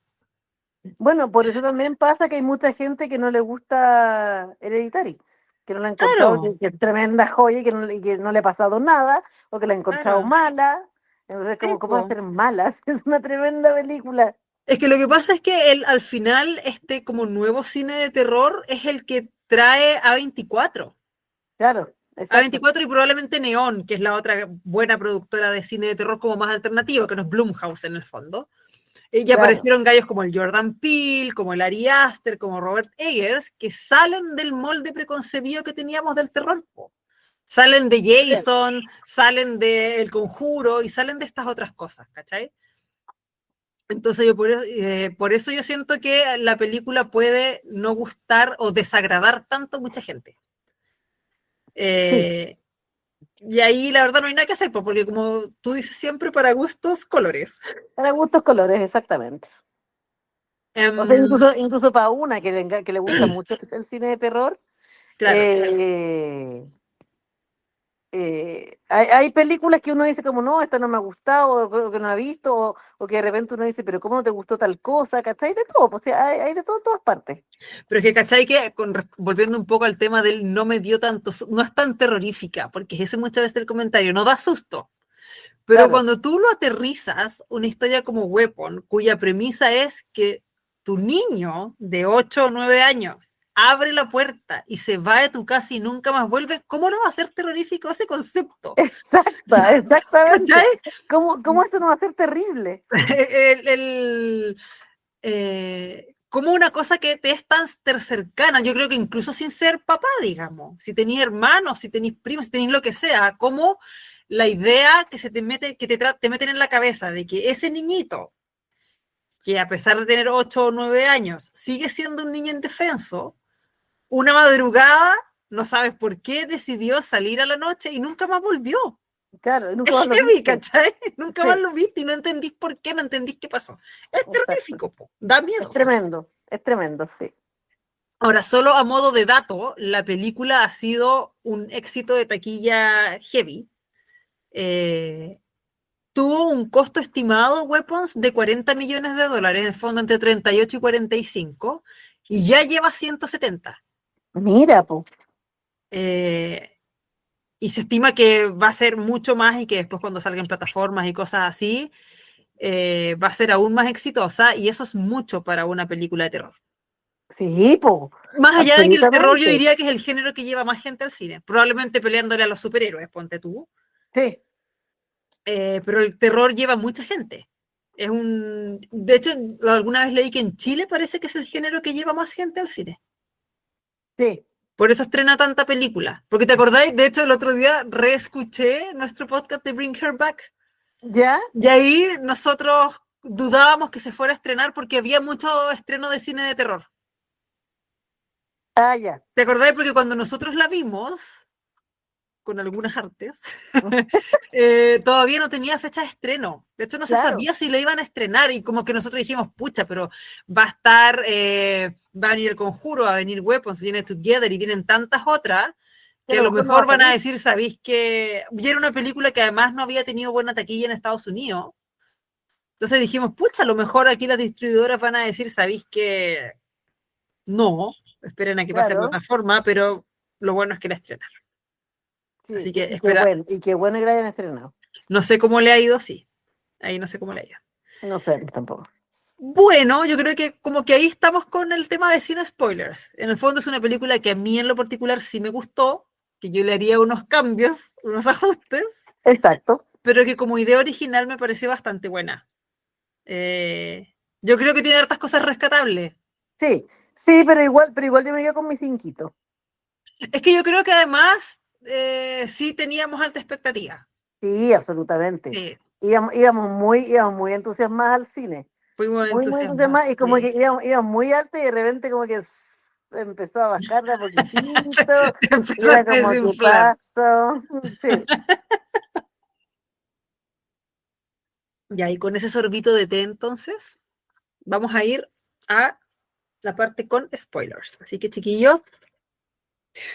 Bueno, por eso también pasa que hay mucha gente que no le gusta Hereditary, que no la ha encontrado, Claro, que es tremenda joya y que no le ha pasado nada, o que la ha encontrado claro. mala. Entonces, Sí, ¿cómo va a po. ser mala? Es una tremenda película. Es que lo que pasa es que al final, este como nuevo cine de terror es el que trae A24. Claro, exacto. A24 y probablemente Neon, que es la otra buena productora de cine de terror como más alternativa, que no es Blumhouse en el fondo. Ya Claro, aparecieron gallos como el Jordan Peele, como el Ari Aster, como Robert Eggers, que salen del molde preconcebido que teníamos del terror. Po. Salen de claro. Jason, salen de El Conjuro y salen de estas otras cosas, ¿cachai? Entonces yo por eso yo siento que la película puede no gustar o desagradar tanto a mucha gente. Sí, Eh, y ahí la verdad no hay nada que hacer, po, porque como tú dices siempre, para gustos, colores. para gustos colores, exactamente. O sea, Em, incluso para una que le gusta mucho el cine de terror, claro. eh, hay películas que uno dice como, no, esta no me ha gustado, o que no ha visto, o que de repente uno dice, pero ¿cómo no te gustó tal cosa? ¿Cachai? De todo, pues, o sea, hay de todo en todas partes. Pero es que, ¿cachai? Que volviendo un poco al tema del no me dio tanto, no es tan terrorífica, porque ese muchas veces el comentario, no da susto. Pero Claro, cuando tú lo aterrizas, una historia como Weapon, cuya premisa es que tu niño de 8 o 9 años abre la puerta y se va de tu casa y nunca más vuelve, ¿cómo no va a ser terrorífico ese concepto? exactamente. ¿Cachai? ¿Cómo eso no va a ser terrible? El, el, como una cosa que te es tan cercana, yo creo que incluso sin ser papá, digamos, si tenéis hermanos, si tenéis primos, si tenéis lo que sea, como la idea que se te mete, que te meten en la cabeza de que ese niñito, que a pesar de tener 8 o 9 años, sigue siendo un niño indefenso, una madrugada, no sabes por qué, decidió salir a la noche y nunca más volvió. Claro, nunca Es más lo heavy, viste. ¿cachai? Nunca más Sí, lo viste y no entendís por qué, no entendís qué pasó. Es exacto. terrorífico, po. Da miedo. Es tremendo, sí. Ahora, solo a modo de dato, la película ha sido un éxito de taquilla heavy. Eh, tuvo un costo estimado, Weapons, de 40 millones de dólares, en el fondo entre 38 y 45, y ya lleva 170. Mira, pues, Eh, y se estima que va a ser mucho más y que después cuando salgan plataformas y cosas así, va a ser aún más exitosa, y eso es mucho para una película de terror. sí, pues, Más allá de que el terror yo absolutamente. diría que es el género que lleva más gente al cine, probablemente peleándole a los superhéroes, ponte tú, Sí, pero el terror lleva mucha gente. De hecho, alguna vez leí que en Chile parece que es el género que lleva más gente al cine. sí. Por eso estrena tanta película. Porque te acordáis, de hecho, el otro día reescuché nuestro podcast de Bring Her Back. ¿Ya? Y ahí nosotros dudábamos que se fuera a estrenar porque había mucho estreno de cine de terror. Ah, ya. ¿Te acordáis? Porque cuando nosotros la vimos, con algunas artes, todavía no tenía fecha de estreno. De hecho, no se Claro. sabía si la iban a estrenar y como que nosotros dijimos, pucha, pero va a estar, va a venir El Conjuro, va a venir Weapons, viene Together y vienen tantas otras Que a que a lo lo mejor no va mejor a van a salir. decir, ¿sabéis que? Y era una película que además no había tenido buena taquilla en Estados Unidos. Entonces dijimos, pucha, a lo mejor aquí las distribuidoras van a decir, ¿sabéis que? No, esperen a que pase a Claro. plataforma, pero lo bueno es que la estrenaron. Sí, Así que espera. Y qué bueno que la hayan estrenado. No sé cómo le ha ido, sí. Ahí no sé cómo le ha ido. No sé, tampoco. Bueno, yo creo que como que ahí estamos con el tema de sin spoilers. En el fondo es una película que a mí en lo particular sí me gustó, que yo le haría unos cambios, unos ajustes, Exacto. pero que como idea original me pareció bastante buena. Yo creo que tiene hartas cosas rescatables. Sí, sí, pero igual yo me quedo con mi cinquito. Es que yo creo que además sí teníamos alta expectativa. Sí, absolutamente. Sí, Íbamos muy entusiasmadas al cine. fuimos Muy entusiasmados. entusiasmadas y como Sí. que íbamos muy alto y de repente como que empezó a bajar de a poquitito Te y era empezaste a como, ¿qué desinflar. pasó? Sí, Y ahí con ese sorbito de té entonces, vamos a ir a la parte con spoilers. Así que chiquillos,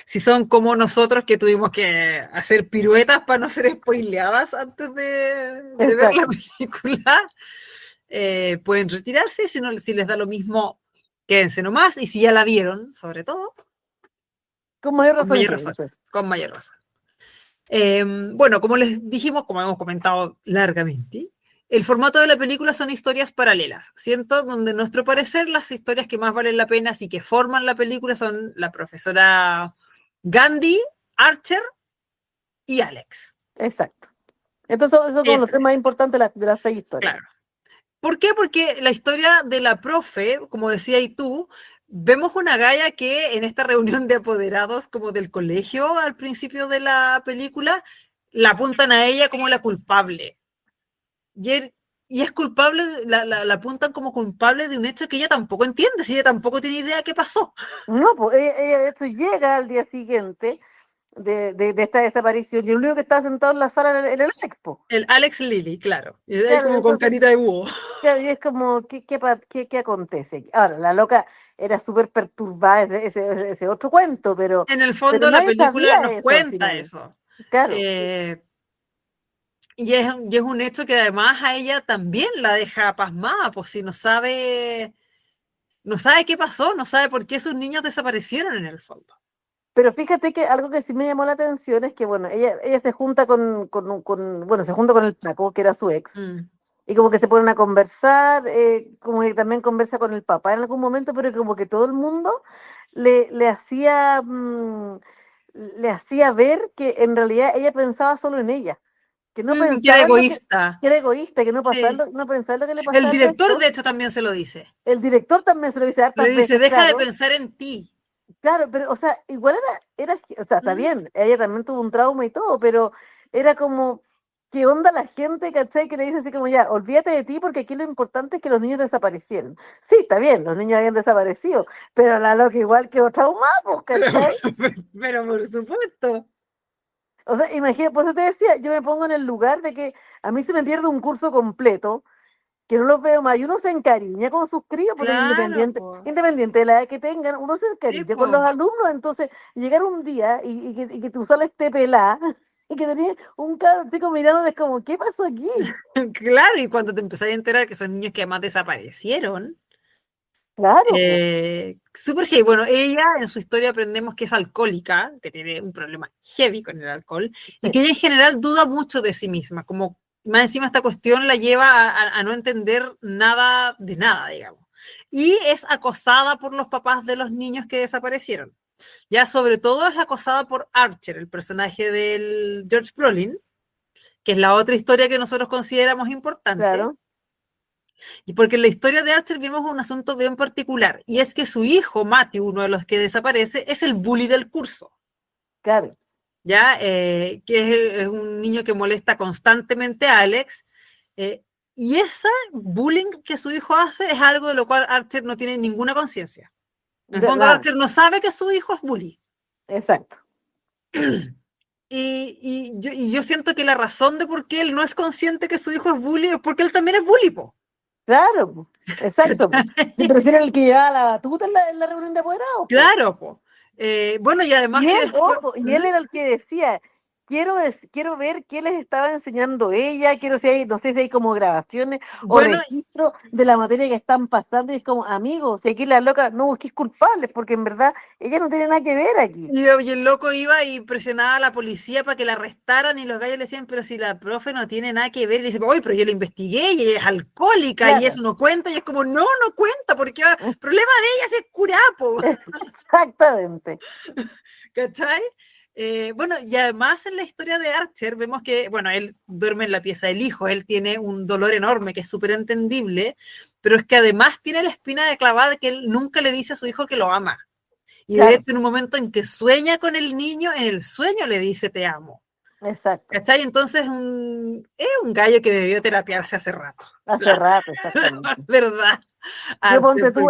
si son como nosotros que tuvimos que hacer piruetas para no ser spoileadas antes de ver la exacto. película, pueden retirarse. Si les da lo mismo, quédense nomás. Y si ya la vieron, sobre todo, Con mayor con razón, mayor razón. quédense. Con mayor razón. Bueno, como les dijimos, como hemos comentado largamente, el formato de la película son historias paralelas, ¿cierto? Donde, a nuestro parecer, las historias que más valen la pena y que forman la película son la profesora Gandhi, Archer y Alex. Exacto. Entonces, eso son como Es, los tres más importantes de las 6 historias. claro. ¿Por qué? Porque la historia de la profe, como decía y tú, vemos una galla que en esta reunión de apoderados como del colegio al principio de la película, la apuntan a ella como la culpable. Y es culpable, la apuntan como culpable de un hecho que ella tampoco entiende, si ella tampoco tiene idea qué pasó. No, pues ella de hecho llega al día siguiente de esta desaparición y el único que estaba sentado en la sala era el expo. El Alex Lilly, claro. Y ahí Claro, como con entonces, carita de búho. claro, y es como, ¿qué acontece? Ahora, la loca era súper perturbada, ese otro cuento, pero, En el pero fondo la nadie película sabía nos eso al cuenta final. eso. Claro, Eh, y es un hecho que además a ella también la deja pasmada, pues si no sabe qué pasó, no sabe por qué sus niños desaparecieron en el fondo. pero fíjate que algo que sí me llamó la atención es que, bueno, ella se junta bueno, se junta con el Paco, que era su ex, Mm. y como que se ponen a conversar, como que también conversa con el papá en algún momento, pero como que todo el mundo le, le hacía, mm, le hacía ver que en realidad ella pensaba solo en ella, que no Que era pensaba en egoísta. que era egoísta, que Sí. no pensaba en lo que le El pasaba al director, resto. de hecho, también se lo dice. El director también se lo dice Le hartas dice, veces, deja de claro. pensar en ti. Claro, pero, o sea, igual o sea, está ¿Mm? bien, ella también tuvo un trauma y todo, pero era como, ¿qué onda la gente, cachai? Que le dice así como, ya, olvídate de ti porque aquí lo importante es que los niños desaparecieron. Sí, está bien, los niños habían desaparecido, pero la loca igual quedó traumada, pues, Pero, ¿cachai? pero por supuesto. O sea, imagina, por eso te decía, yo me pongo en el lugar de que a mí se me pierde un curso completo, que no los veo más, y uno se encariña con sus críos, porque Claro, independiente, po. independiente de la edad que tengan, uno se Sí, encariña con los po. alumnos, entonces llegar un día y que tú sales este pelá, y que tenías un cabrón chico mirando, es como, ¿qué pasó aquí? Claro, y cuando te empezás a enterar que son niños que además desaparecieron, Claro, po, súper heavy. Bueno, ella en su historia aprendemos que es alcohólica, que tiene un problema heavy con el alcohol, y sí, que ella en general duda mucho de sí misma, como más encima esta cuestión la lleva a no entender nada de nada, digamos. Y es acosada por los papás de los niños que desaparecieron. Ya sobre todo es acosada por Archer, el personaje del George Brolin, que es la otra historia que nosotros consideramos importante. claro, Y porque en la historia de Archer vimos un asunto bien particular, y es que su hijo, Matthew, uno de los que desaparece, es el bully del curso, claro, ¿ya? Que es un niño que molesta constantemente a Alex, eh, y ese bullying que su hijo hace es algo de lo cual Archer no tiene ninguna conciencia. En el fondo, nada, Archer no sabe que su hijo es bully. exacto, Y yo siento que la razón de por qué él no es consciente que su hijo es bully es porque él también es bully, po. claro, po, exacto, po. Sí, pero si era el que llevaba la batuta en la reunión de apoderados, po. Claro, po. Bueno, y además Y que él, después. ojo, y ¿Mm? él era el que decía quiero ver qué les estaba enseñando ella, quiero si hay, no sé si hay como grabaciones o Bueno, registro de la materia que están pasando, y es como, amigos, si aquí la loca no busquéis culpables, porque en verdad ella no tiene nada que ver aquí. y el loco iba y presionaba a la policía para que la arrestaran y los gallos le decían, pero si la profe no tiene nada que ver, y le dice, oye, pero yo la investigué y ella es alcohólica y Claro, eso no cuenta, y es como, no, no cuenta, porque el problema de ella es el curapo, exactamente. ¿cachai? Bueno, y además en la historia de Archer vemos que, bueno, él duerme en la pieza del hijo, él tiene un dolor enorme que es súper entendible, pero es que además tiene la espina de clavada que él nunca le dice a su hijo que lo ama. Y de hecho, Claro, en un momento en que sueña con el niño, en el sueño le dice te amo. exacto. ¿Cachai? Entonces es un gallo que debió terapiarse hace rato. Hace La rato, exactamente. verdad. Yo Archer, ponte tú,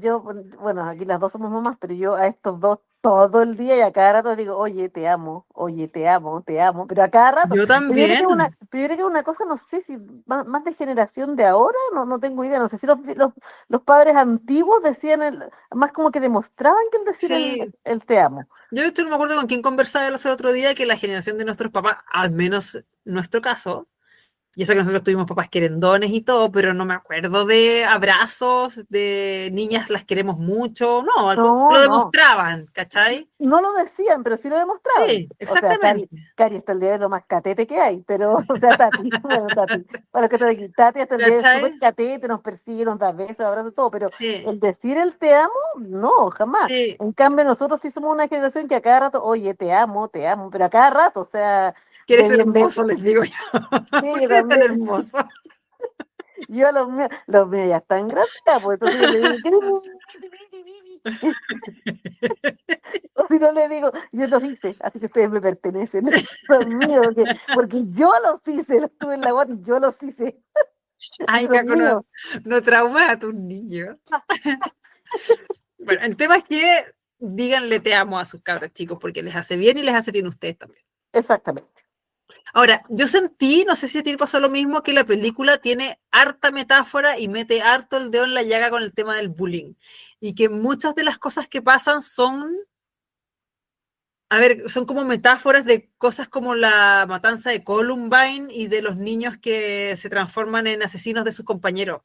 yo, bueno, aquí las dos somos mamás, pero yo a estos dos todo el día y a cada rato digo, oye, te amo, oye, te amo, te amo, pero a cada rato. yo Pero yo creo que es una, también. pero yo creo que es una cosa, no sé si más de generación de ahora, no tengo idea, no sé si los padres antiguos decían, más como que demostraban que el decir Sí, el te amo. yo de hecho no me acuerdo con quién conversaba el otro día que la generación de nuestros papás, al menos en nuestro caso, y eso que nosotros tuvimos papás querendones y todo, pero no me acuerdo de abrazos, de niñas las queremos mucho, no, No, lo no. demostraban, ¿cachai? No lo decían, pero sí lo demostraban. Sí, O sea, exactamente. Cari hasta el día de lo más catete que hay, pero, o sea, Tati, bueno, Tati, para los que están aquí, Tati hasta el día es súper ¿Cachai? catete, nos persigue, nos da besos, abrazos, todo, pero Sí, el decir el te amo, no, jamás. sí. En cambio, nosotros sí somos una generación que a cada rato, oye, te amo, pero a cada rato, o sea, Que de eres bien hermoso, besos. les digo yo. Sí, ¿Por yo qué eres tan también. hermoso? Yo a los míos ya están grandes, ya, pues entonces yo le digo, ¿qué? O si no le digo, yo los hice, así que ustedes me pertenecen, son míos, porque yo los hice, los tuve en la guata y yo los hice, y Ay, son Caco, no, míos. no traumas a tus niños. Bueno, el tema es que díganle te amo a sus cabros chicos porque les hace bien y les hace bien a ustedes también. Exactamente. Ahora, yo sentí, no sé si a ti pasó lo mismo, que la película tiene harta metáfora y mete harto el dedo en la llaga con el tema del bullying. Y que muchas de las cosas que pasan son, a ver, son como metáforas de cosas como la matanza de Columbine y de los niños que se transforman en asesinos de sus compañeros.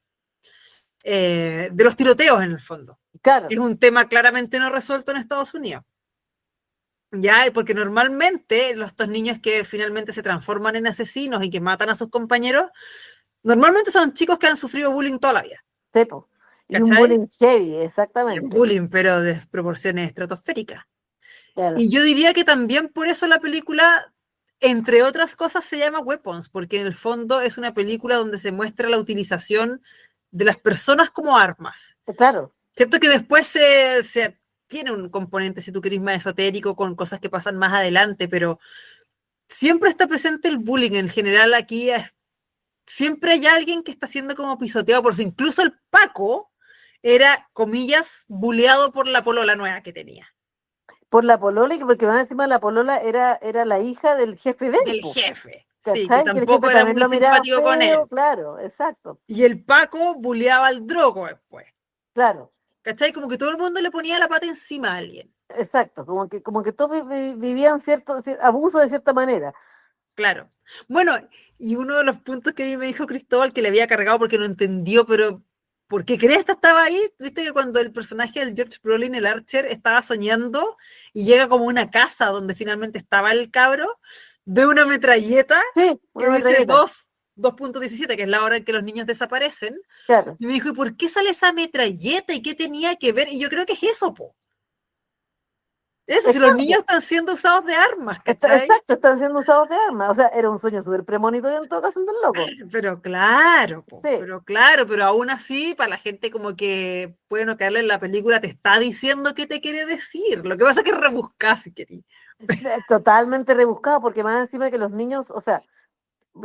De los tiroteos en el fondo. Claro, Es un tema claramente no resuelto en Estados Unidos. Ya, porque normalmente estos niños que finalmente se transforman en asesinos y que matan a sus compañeros, normalmente son chicos que han sufrido bullying toda la vida, sepo. Y un ¿cachai? bullying heavy, Y exactamente. bullying, pero de proporciones estratosféricas. Claro, Y yo diría que también por eso la película, entre otras cosas, se llama Weapons, porque en el fondo es una película donde se muestra la utilización de las personas como armas. claro, Cierto que después tiene un componente, si tú querés, más esotérico con cosas que pasan más adelante, pero siempre está presente el bullying en general aquí. Siempre hay alguien que está siendo como pisoteado por eso. Incluso el Paco era, comillas, bulleado por la polola nueva que tenía. por la polola, y porque más encima la polola era la hija del jefe de él, Del po, jefe, sí, que ¿cachai? Que el tampoco jefe era también muy lo miraba simpático con feo, él. claro, exacto, Y el Paco bulleaba al Drogo después. claro. ¿Cachai? Como que todo el mundo le ponía la pata encima a alguien. Exacto, como que todos vivían abuso de cierta manera. Claro. Bueno, y uno de los puntos que a mí me dijo Cristóbal que le había cargado porque no entendió, pero ¿por qué Cresta estaba ahí? Viste que cuando el personaje del George Brolin, el Archer, estaba soñando y llega como a una casa donde finalmente estaba el cabro, ve una metralleta Sí, que una dice metralleta, 2.17, que es la hora en que los niños desaparecen, claro. y me dijo, ¿y por qué sale esa metralleta y qué tenía que ver? Y yo creo que es eso, po. Eso, si los niños Exacto, están siendo usados de armas, ¿cachai? exacto, están siendo usados de armas. O sea, era un sueño súper premonitorio en todo caso el del loco. Pero claro, po, Sí, pero claro, pero aún así, para la gente como que puede no caerle en la película, te está diciendo qué te quiere decir. Lo que pasa es que rebuscás si querís. totalmente rebuscado, porque más encima que los niños, o sea,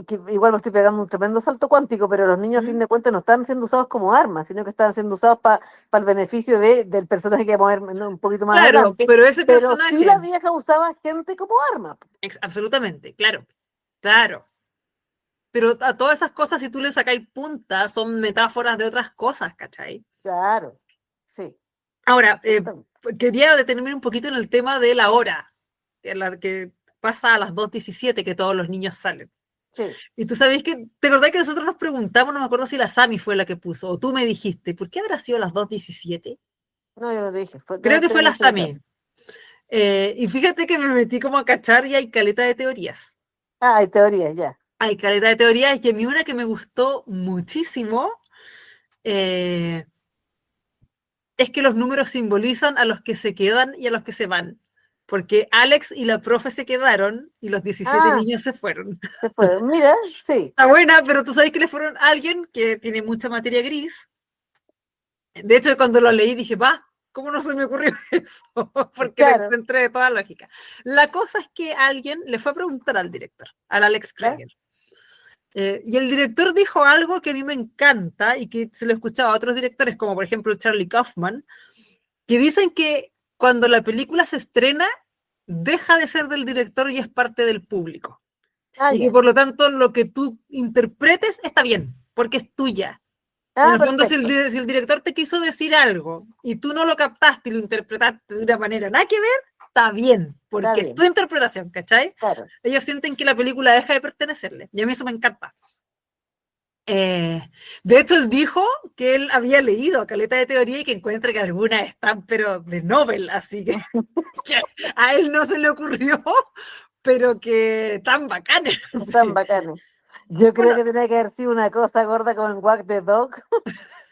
que igual me estoy pegando un tremendo salto cuántico, pero los niños a fin ¿Mm? de cuentas no están siendo usados como armas, sino que están siendo usados para el beneficio del personaje que vamos a ver, ¿no?, un poquito más Claro, adelante, pero ese pero sí la personaje, vieja usaba gente como arma. absolutamente, claro, claro. Pero a todas esas cosas, si tú le sacáis puntas, son metáforas de otras cosas, ¿cachai? Claro, sí, Ahora, exactamente. quería detenerme un poquito en el tema de la hora, que pasa a las 2:17 que todos los niños salen. Sí. Y tú sabes que, ¿te acordás que nosotros nos preguntamos, no me acuerdo si la Sami fue la que puso, o tú me dijiste, ¿por qué habrá sido las 2:17? No, yo no te dije. Creo que fue la explicar. Sami. Y fíjate que me metí como a cachar y hay caleta de teorías. Ah, hay teorías, ya. Hay caleta de teorías y a mí una que me gustó muchísimo es que los números simbolizan a los que se quedan y a los que se van. Porque Alex y la profe se quedaron y los 17 Ah, niños se fueron. se fue. Mira, sí. Está buena, pero tú sabes que le fueron a alguien que tiene mucha materia gris. De hecho, cuando lo leí dije, va, ¿cómo no se me ocurrió eso? Porque lo Claro. encontré de toda lógica. La cosa es que alguien le fue a preguntar al director, al Alex Kreger. Y el director dijo algo que a mí me encanta y que se lo escuchaba a otros directores, como por ejemplo Charlie Kaufman, que dicen que cuando la película se estrena, deja de ser del director y es parte del público. Ah, Y que ya. por lo tanto lo que tú interpretes está bien, porque es tuya. En Ah, el fondo, si perfecto. el director te quiso decir algo y tú no lo captaste y lo interpretaste de una manera nada que ver, está bien, Está porque es tu bien. interpretación, ¿cachai? Claro. Ellos sienten que la película deja de pertenecerle, y a mí eso me encanta. De hecho, él dijo que él había leído a caleta de teoría y que encuentra que algunas están, pero de Nobel, así que a él no se le ocurrió, pero que tan bacanes. Están Sí. bacanes. Yo creo Bueno, que tenía que haber sido una cosa gorda como en Walk the Dog,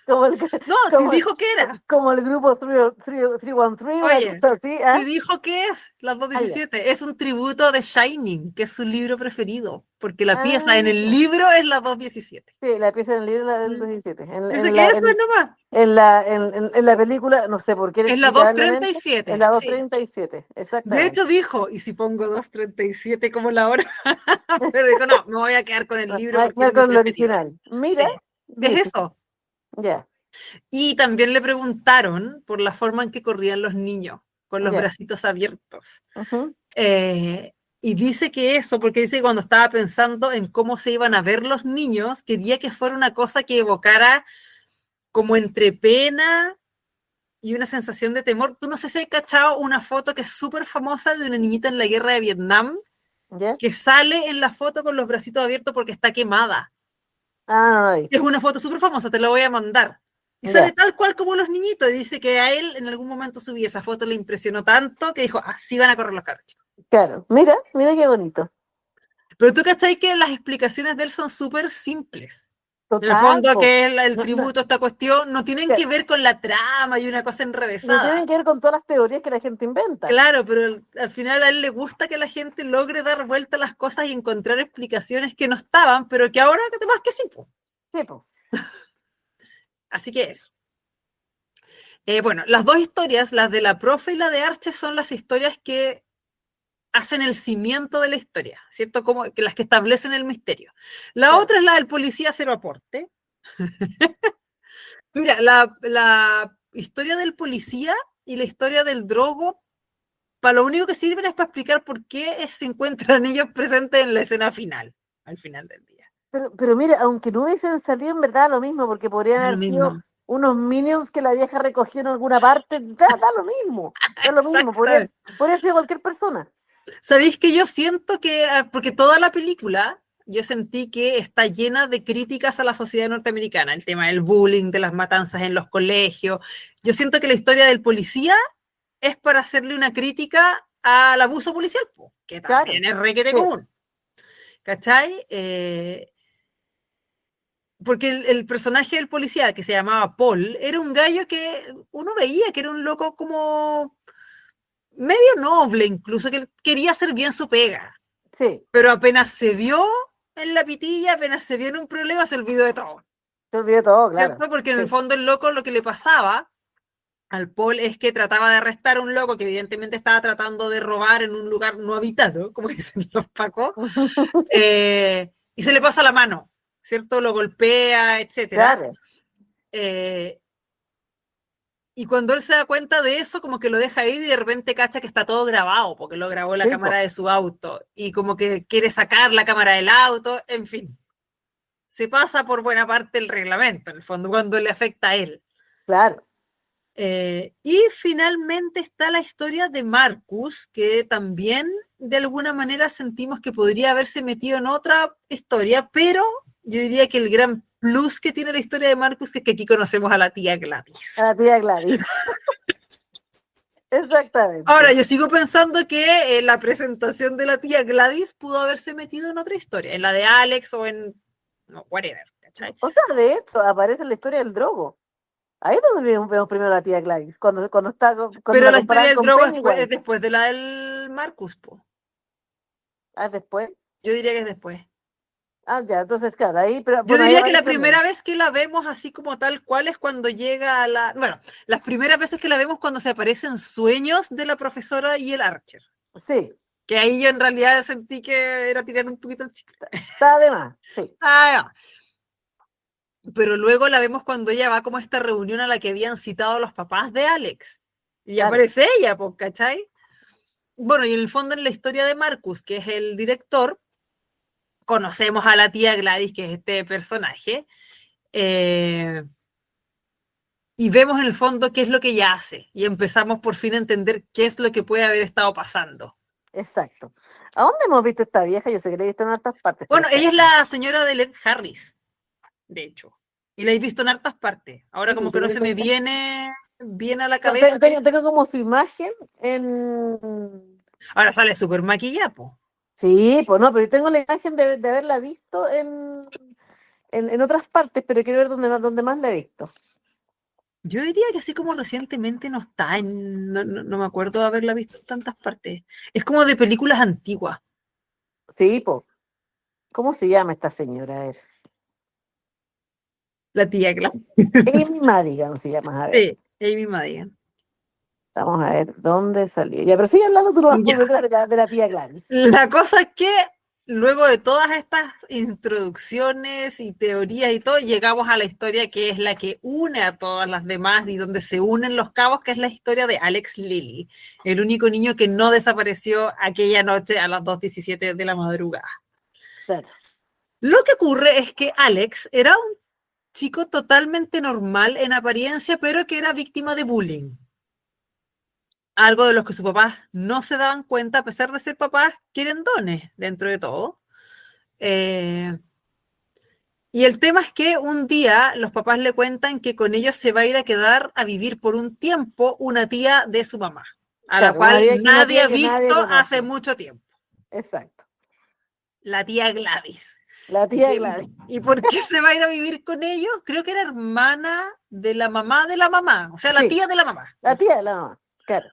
como el, no, sí como, dijo que era. como el grupo 313, una Oye, cosa así, ¿ah? sí dijo que es las Ah, ya. 2:17. Es un tributo de Shining, que es su libro preferido, porque la pieza en el Ah, libro es las 2:17. sí, la pieza en el libro la del Mm. 17. Dice que eso es nomás. En la película, no sé por qué Es la doscientos treinta y inexplicablemente, es siete. la Sí. 237, De hecho, exactamente. dijo, ¿y si pongo 2:37 como la hora? Pero dijo, no, me voy a quedar con el libro porque es mi Con el preferido. original. Mira, Sí, es ¿viste? eso. Ya, Y también le preguntaron por la forma en que corrían los niños, con los ya. bracitos abiertos. Ujú. Y dice que eso, porque dice que cuando estaba pensando en cómo se iban a ver los niños, quería que fuera una cosa que evocara como entre pena y una sensación de temor. Tú no sé si has cachado una foto que es súper famosa de una niñita en la guerra de Vietnam, ¿Ya? que sale en la foto con los bracitos abiertos porque está quemada. Ah, no lo he Es visto. una foto súper famosa, te la voy a mandar. Y sale Ya, tal cual como los niñitos. Y dice que a él en algún momento subí esa foto, le impresionó tanto que dijo, así van a correr los cabros chicos. claro. Mira, mira qué bonito. Pero tú cachai que las explicaciones de él son súper simples. En el Total, fondo, po. que es el No, no, tributo a esta cuestión, no tienen que que- ver con la trama y una cosa no tienen enrevesada. que ver con todas las teorías que la gente inventa. Claro, pero al final a él le gusta que la gente logre dar vuelta a las cosas y encontrar explicaciones que no estaban, pero que ahora que te más que sí. Po. Sí, po. Así que eso. Bueno, las dos historias, las de la profe y la de Arche, son las historias que hacen el cimiento de la historia, ¿cierto? Como que las que establecen el misterio. La Claro. otra es la del policía cero aporte. Mira, la historia del policía y la historia del drogo, para lo único que sirven es para explicar por qué se encuentran ellos presentes en la escena final, al final del día. Pero mira, aunque no hubiesen salido en verdad lo mismo, porque podrían Da lo haber sido mismo. unos minions que la vieja recogió en alguna parte, da lo mismo, da lo mismo, Exactamente. podría ser cualquier persona. ¿Sabéis que yo siento que, porque toda la película, yo sentí que está llena de críticas a la sociedad norteamericana, el tema del bullying, de las matanzas en los colegios. Yo siento que la historia del policía es para hacerle una crítica al abuso policial, que Claro, también es requete sí, común, ¿cachai? Porque el personaje del policía, que se llamaba Paul, era un gallo que uno veía que era un loco como medio noble, incluso, que quería hacer bien su pega. sí, Pero apenas se vio en la pitilla, apenas se vio en un problema, se olvidó de todo, te olvidé todo, claro, ¿cierto? Porque en el sí. fondo el loco lo que le pasaba al Paul es que trataba de arrestar a un loco que evidentemente estaba tratando de robar en un lugar no habitado, como dicen los pacos, y se le pasa la mano, ¿cierto? Lo golpea, etcétera. Claro, Eh, y cuando él se da cuenta de eso, como que lo deja ir y de repente cacha que está todo grabado, porque lo grabó la sí, cámara po, de su auto, y como que quiere sacar la cámara del auto, en fin. Se pasa por buena parte el reglamento, en el fondo, cuando le afecta a él. claro, Y finalmente está la historia de Marcus, que también de alguna manera sentimos que podría haberse metido en otra historia, pero yo diría que el gran plus que tiene la historia de Marcus es que aquí conocemos a la tía Gladys. A la tía Gladys. Ahora, Exactamente. yo sigo pensando que la presentación de la tía Gladys pudo haberse metido en otra historia, en la de Alex o en, no, whatever, ¿cachai? O sea, de hecho, aparece en la historia del Drogo. Ahí es donde vemos primero a la tía Gladys, cuando Pero la la historia comparan del con Drogo es Pennywise. después de la del Marcus, po. Ah, después. Yo diría que es después. Ah, ya, entonces, claro, ahí, pero Yo bueno, ahí diría que la aparece primera también. vez que la vemos así como tal cual es cuando llega a la... Bueno, las primeras veces que la vemos cuando se aparecen sueños de la profesora y el Archer. Sí, Que ahí yo en realidad sentí que era tirar un poquito el chicle. está de más, sí. Ah, pero luego la vemos cuando ella va como a esta reunión a la que habían citado a los papás de Alex. Y Claro, aparece ella, pues, ¿cachai? Bueno, y en el fondo en la historia de Marcus, que es el director, conocemos a la tía Gladys, que es este personaje, y vemos en el fondo qué es lo que ella hace, y empezamos por fin a entender qué es lo que puede haber estado pasando. exacto. ¿A dónde hemos visto esta vieja? Yo sé que la he visto en otras partes, pero Bueno, ella es espérate. la señora de Led Harris, de hecho, y la he visto en hartas partes. Ahora Sí, como sí, que yo no he se visto me esta. viene bien a la No, cabeza. tengo como su imagen en... Ahora sale súper maquillada, po. Sí, pues no, pero yo tengo la imagen de haberla visto en otras partes, pero quiero ver dónde más la he visto. Yo diría que así como recientemente no está en, no me acuerdo de haberla visto en tantas partes. Es como de películas antiguas. Sí, pues. ¿Cómo se llama esta señora? A ver. La tía Clara. Amy Madigan se llama. A ver. Sí, Amy Madigan. Vamos a ver dónde salió. Ya, pero sigue hablando tú nomás por Ya. mientras de la tía Gladys. La cosa es que luego de todas estas introducciones y teorías y todo, llegamos a la historia que es la que une a todas las demás y donde se unen los cabos, que es la historia de Alex Lilly, el único niño que no desapareció aquella noche a las 2:17 de la madrugada. Claro, Lo que ocurre es que Alex era un chico totalmente normal en apariencia, pero que era víctima de bullying. Algo de los que sus papás no se daban cuenta, a pesar de ser papás querendones dentro de todo. Eh, y el tema es que un día los papás le cuentan que con ellos se va a ir a quedar a vivir por un tiempo una tía de su mamá, a la claro, cual una nadie tía ha que nadie visto hace conoce. mucho tiempo, Exacto. la tía Gladys. La ¿Y, tía Gladys. y por qué se va a ir a vivir con ellos? Creo que era hermana de la mamá, o sea, la Sí, tía de la mamá. la tía de la mamá. Claro,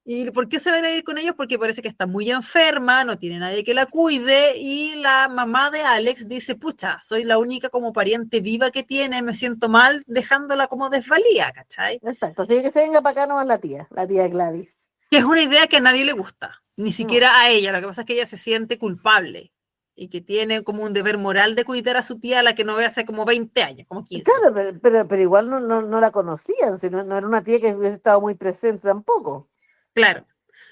¿Y por qué se va a ir con ellos? Porque parece que está muy enferma, no tiene nadie que la cuide y la mamá de Alex dice, pucha, soy la única como pariente viva que tiene, me siento mal dejándola como desvalía, ¿cachai? exacto. Así que se venga para acá nomás la tía Gladys. Que es una idea que a nadie le gusta, ni No. siquiera a ella, lo que pasa es que ella se siente culpable y que tiene como un deber moral de cuidar a su tía a la que no ve hace como 20 años, como 15. Claro, pero igual no la conocían, si no era una tía que hubiese estado muy presente tampoco. Claro.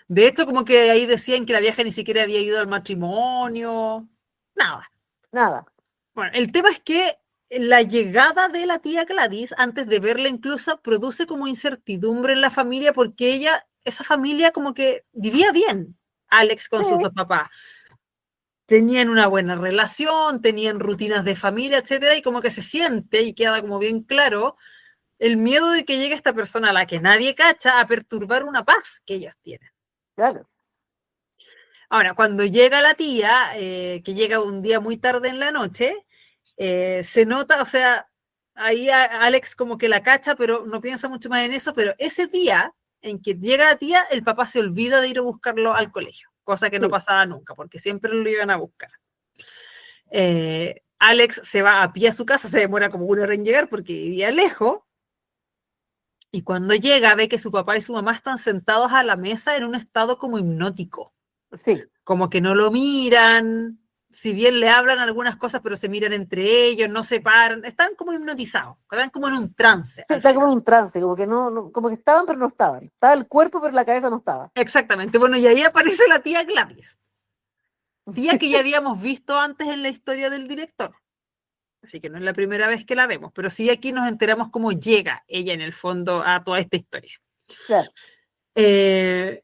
De hecho, como que ahí decían que la vieja ni siquiera había ido al matrimonio, nada. Nada. Bueno, el tema es que la llegada de la tía Gladys, antes de verla incluso, produce como incertidumbre en la familia porque esa familia como que vivía bien, Alex con Sí, sus dos papás. Tenían una buena relación, tenían rutinas de familia, etcétera, y como que se siente y queda como bien claro el miedo de que llegue esta persona a la que nadie cacha a perturbar una paz que ellos tienen. claro. Ahora, cuando llega la tía, que llega un día muy tarde en la noche, se nota, o sea, ahí Alex como que la cacha, pero no piensa mucho más en eso, pero ese día en que llega la tía, el papá se olvida de ir a buscarlo al colegio, cosa que no Sí, pasaba nunca, porque siempre lo iban a buscar. Alex se va a pie a su casa, se demora como una hora en llegar porque vivía lejos, y cuando llega ve que su papá y su mamá están sentados a la mesa en un estado como hipnótico, sí. como que no lo miran, si bien le hablan algunas cosas, pero se miran entre ellos, no se paran, están como hipnotizados, están como en un trance Sí, al está como final. en un trance, como que como que estaban, pero no estaban. Estaba el cuerpo, pero la cabeza no estaba. Exactamente, bueno, y ahí aparece la tía Gladys, tía que ya habíamos visto antes en la historia del director, así que no es la primera vez que la vemos, pero sí aquí nos enteramos cómo llega ella en el fondo a toda esta historia. Claro. Eh,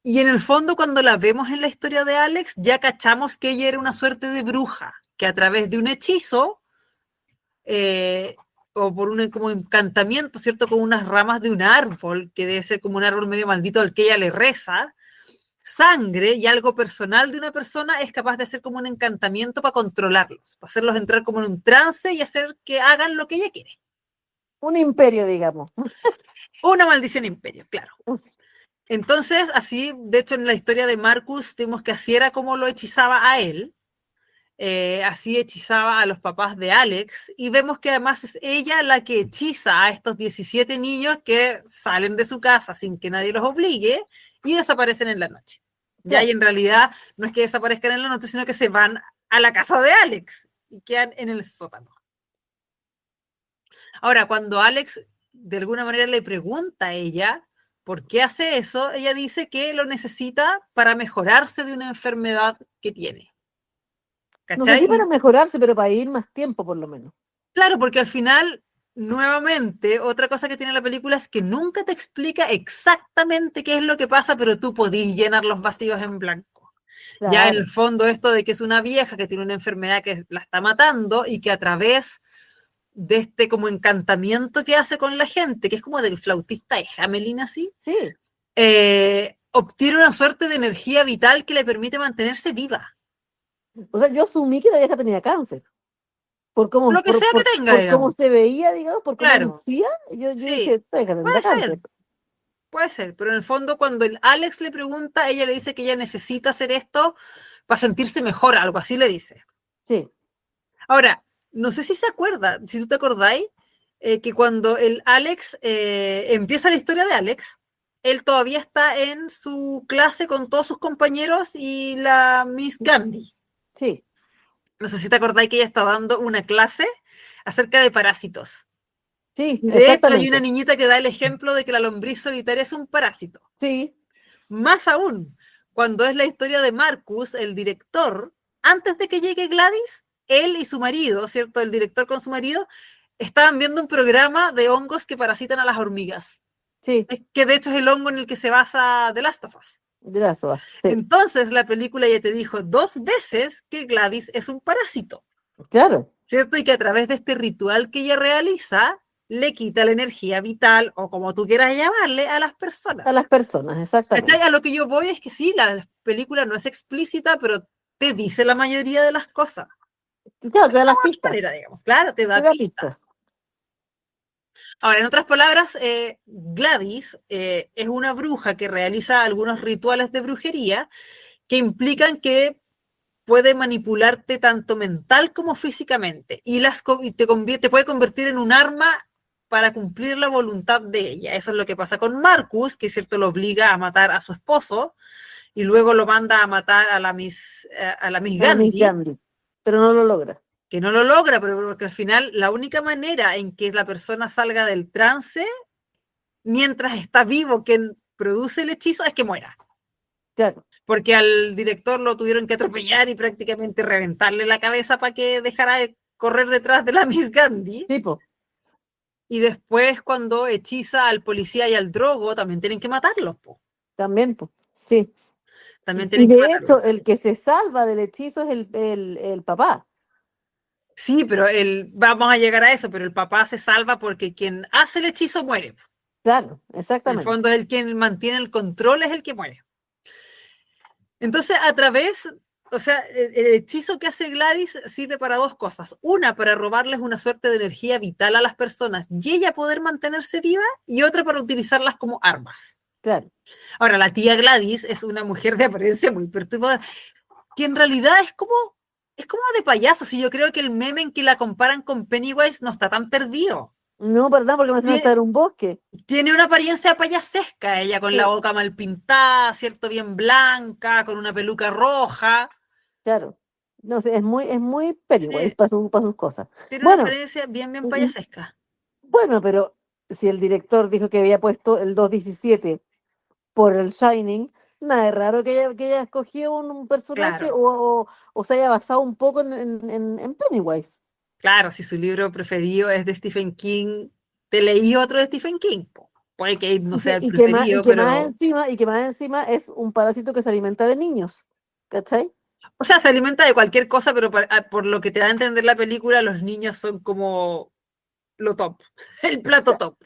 Y en el fondo, cuando la vemos en la historia de Alex, ya cachamos que ella era una suerte de bruja, que a través de un hechizo, eh, o por un como encantamiento, ¿cierto? Con unas ramas de un árbol, que debe ser como un árbol medio maldito al que ella le reza, sangre y algo personal de una persona es capaz de hacer como un encantamiento para controlarlos, para hacerlos entrar como en un trance y hacer que hagan lo que ella quiere. Un imperio, digamos. Una maldición imperio, claro. Entonces, así, de hecho, en la historia de Marcus, vimos que así era como lo hechizaba a él, así hechizaba a los papás de Alex, y vemos que además es ella la que hechiza a estos 17 niños que salen de su casa sin que nadie los obligue y desaparecen en la noche. Ya, Claro. y en realidad no es que desaparezcan en la noche, sino que se van a la casa de Alex y quedan en el sótano. Ahora, cuando Alex de alguna manera le pregunta a ella por qué hace eso, ella dice que lo necesita para mejorarse de una enfermedad que tiene. No sé ¿Cachai? si para mejorarse, pero para ir más tiempo, por lo menos. Claro, porque al final, nuevamente, otra cosa que tiene la película es que nunca te explica exactamente qué es lo que pasa, pero tú podís llenar los vacíos en blanco. Ya en Claro. el fondo esto de que es una vieja que tiene una enfermedad que la está matando y que a través de este como encantamiento que hace con la gente, que es como del flautista de Hamelin así, Sí. obtiene una suerte de energía vital que le permite mantenerse viva. O sea, yo asumí que la vieja tenía cáncer. Por cómo, Lo que sea que tenga, por cómo digamos. se veía, digamos, por cómo Claro, lucía, yo dije, sí, esta vieja tendrá puede cáncer. ser. Puede ser, pero en el fondo cuando el Alex le pregunta, ella le dice que ella necesita hacer esto para sentirse mejor, algo así le dice. Sí, Ahora, no sé si se acuerda, si tú te acordáis, que cuando el Alex empieza la historia de Alex, él todavía está en su clase con todos sus compañeros y la Miss Gandhi. sí, No sé si te acordáis que ella está dando una clase acerca de parásitos. sí, Y de hecho hay una exactamente. niñita que da el ejemplo de que la lombriz solitaria es un parásito. Sí, Más aún, cuando es la historia de Marcus, el director, antes de que llegue Gladys, él y su marido, ¿cierto? El director con su marido, estaban viendo un programa de hongos que parasitan a las hormigas. sí, Es que de hecho es el hongo en el que se basa The Last of Us. de las soas, sí, Entonces la película ya te dijo 2 veces que Gladys es un parásito, claro, ¿cierto? Y que a través de este ritual que ella realiza, le quita la energía vital, o como tú quieras llamarle, a las a personas. las personas, ¿Cachai? exactamente. A lo que yo voy es que sí, la película no es explícita, pero te dice la mayoría de las cosas. Claro, te da las De otra pistas, manera, digamos. Claro, te te da da pistas. pistas. Ahora, en otras palabras, Gladys es una bruja que realiza algunos rituales de brujería que implican que puede manipularte tanto mental como físicamente y te puede convertir en un arma para cumplir la voluntad de ella. Eso es lo que pasa con Marcus, que es cierto lo obliga a matar a su esposo y luego lo manda a matar a la Miss A la Miss Gandhi, Gandhi, pero no lo logra. que no lo logra, pero porque al final la única manera en que la persona salga del trance mientras está vivo quien produce el hechizo es que muera. Claro, Porque al director lo tuvieron que atropellar y prácticamente reventarle la cabeza para que dejara de correr detrás de la Miss Gandhi. tipo, Y después cuando hechiza al policía y al drogo, también tienen que matarlos. Po. también, pues, sí. También Y tienen que de matarlos. hecho, el que se salva del hechizo es el papá. Sí, pero vamos a llegar a eso, pero el papá se salva porque quien hace el hechizo muere. Claro, En el exactamente. fondo, el quien mantiene el control es el que muere. Entonces, a través, o sea, el hechizo que hace Gladys sirve para 2 cosas. Una, para robarles una suerte de energía vital a las personas y ella poder mantenerse viva, y otra para utilizarlas como armas. Claro. Ahora, la tía Gladys es una mujer de apariencia muy perturbadora, que en realidad es como de payaso. Si yo creo que el meme en que la comparan con Pennywise no está tan perdido. No, para nada, porque me hace estar Tiene, en un bosque. tiene una apariencia payasesca, ella con la Sí, boca mal pintada, cierto, bien blanca, con una peluca roja. claro. No sé, es muy Pennywise Sí, para sus cosas. tiene una Bueno, apariencia bien, bien mm, payasesca. bueno, pero si el director dijo que había puesto el 217 por el Shining, nada de raro que ella escogió un personaje Claro, o se haya basado un poco en Pennywise. claro, si su libro preferido es de Stephen King, te leí otro de Stephen King, po, puede que no Y sea que, el y que más, preferido, pero... y que más encima es un parásito que se alimenta de niños. ¿Cachai? O sea, se alimenta de cualquier cosa, pero por lo que te da a entender la película, los niños son como lo top, el plato top.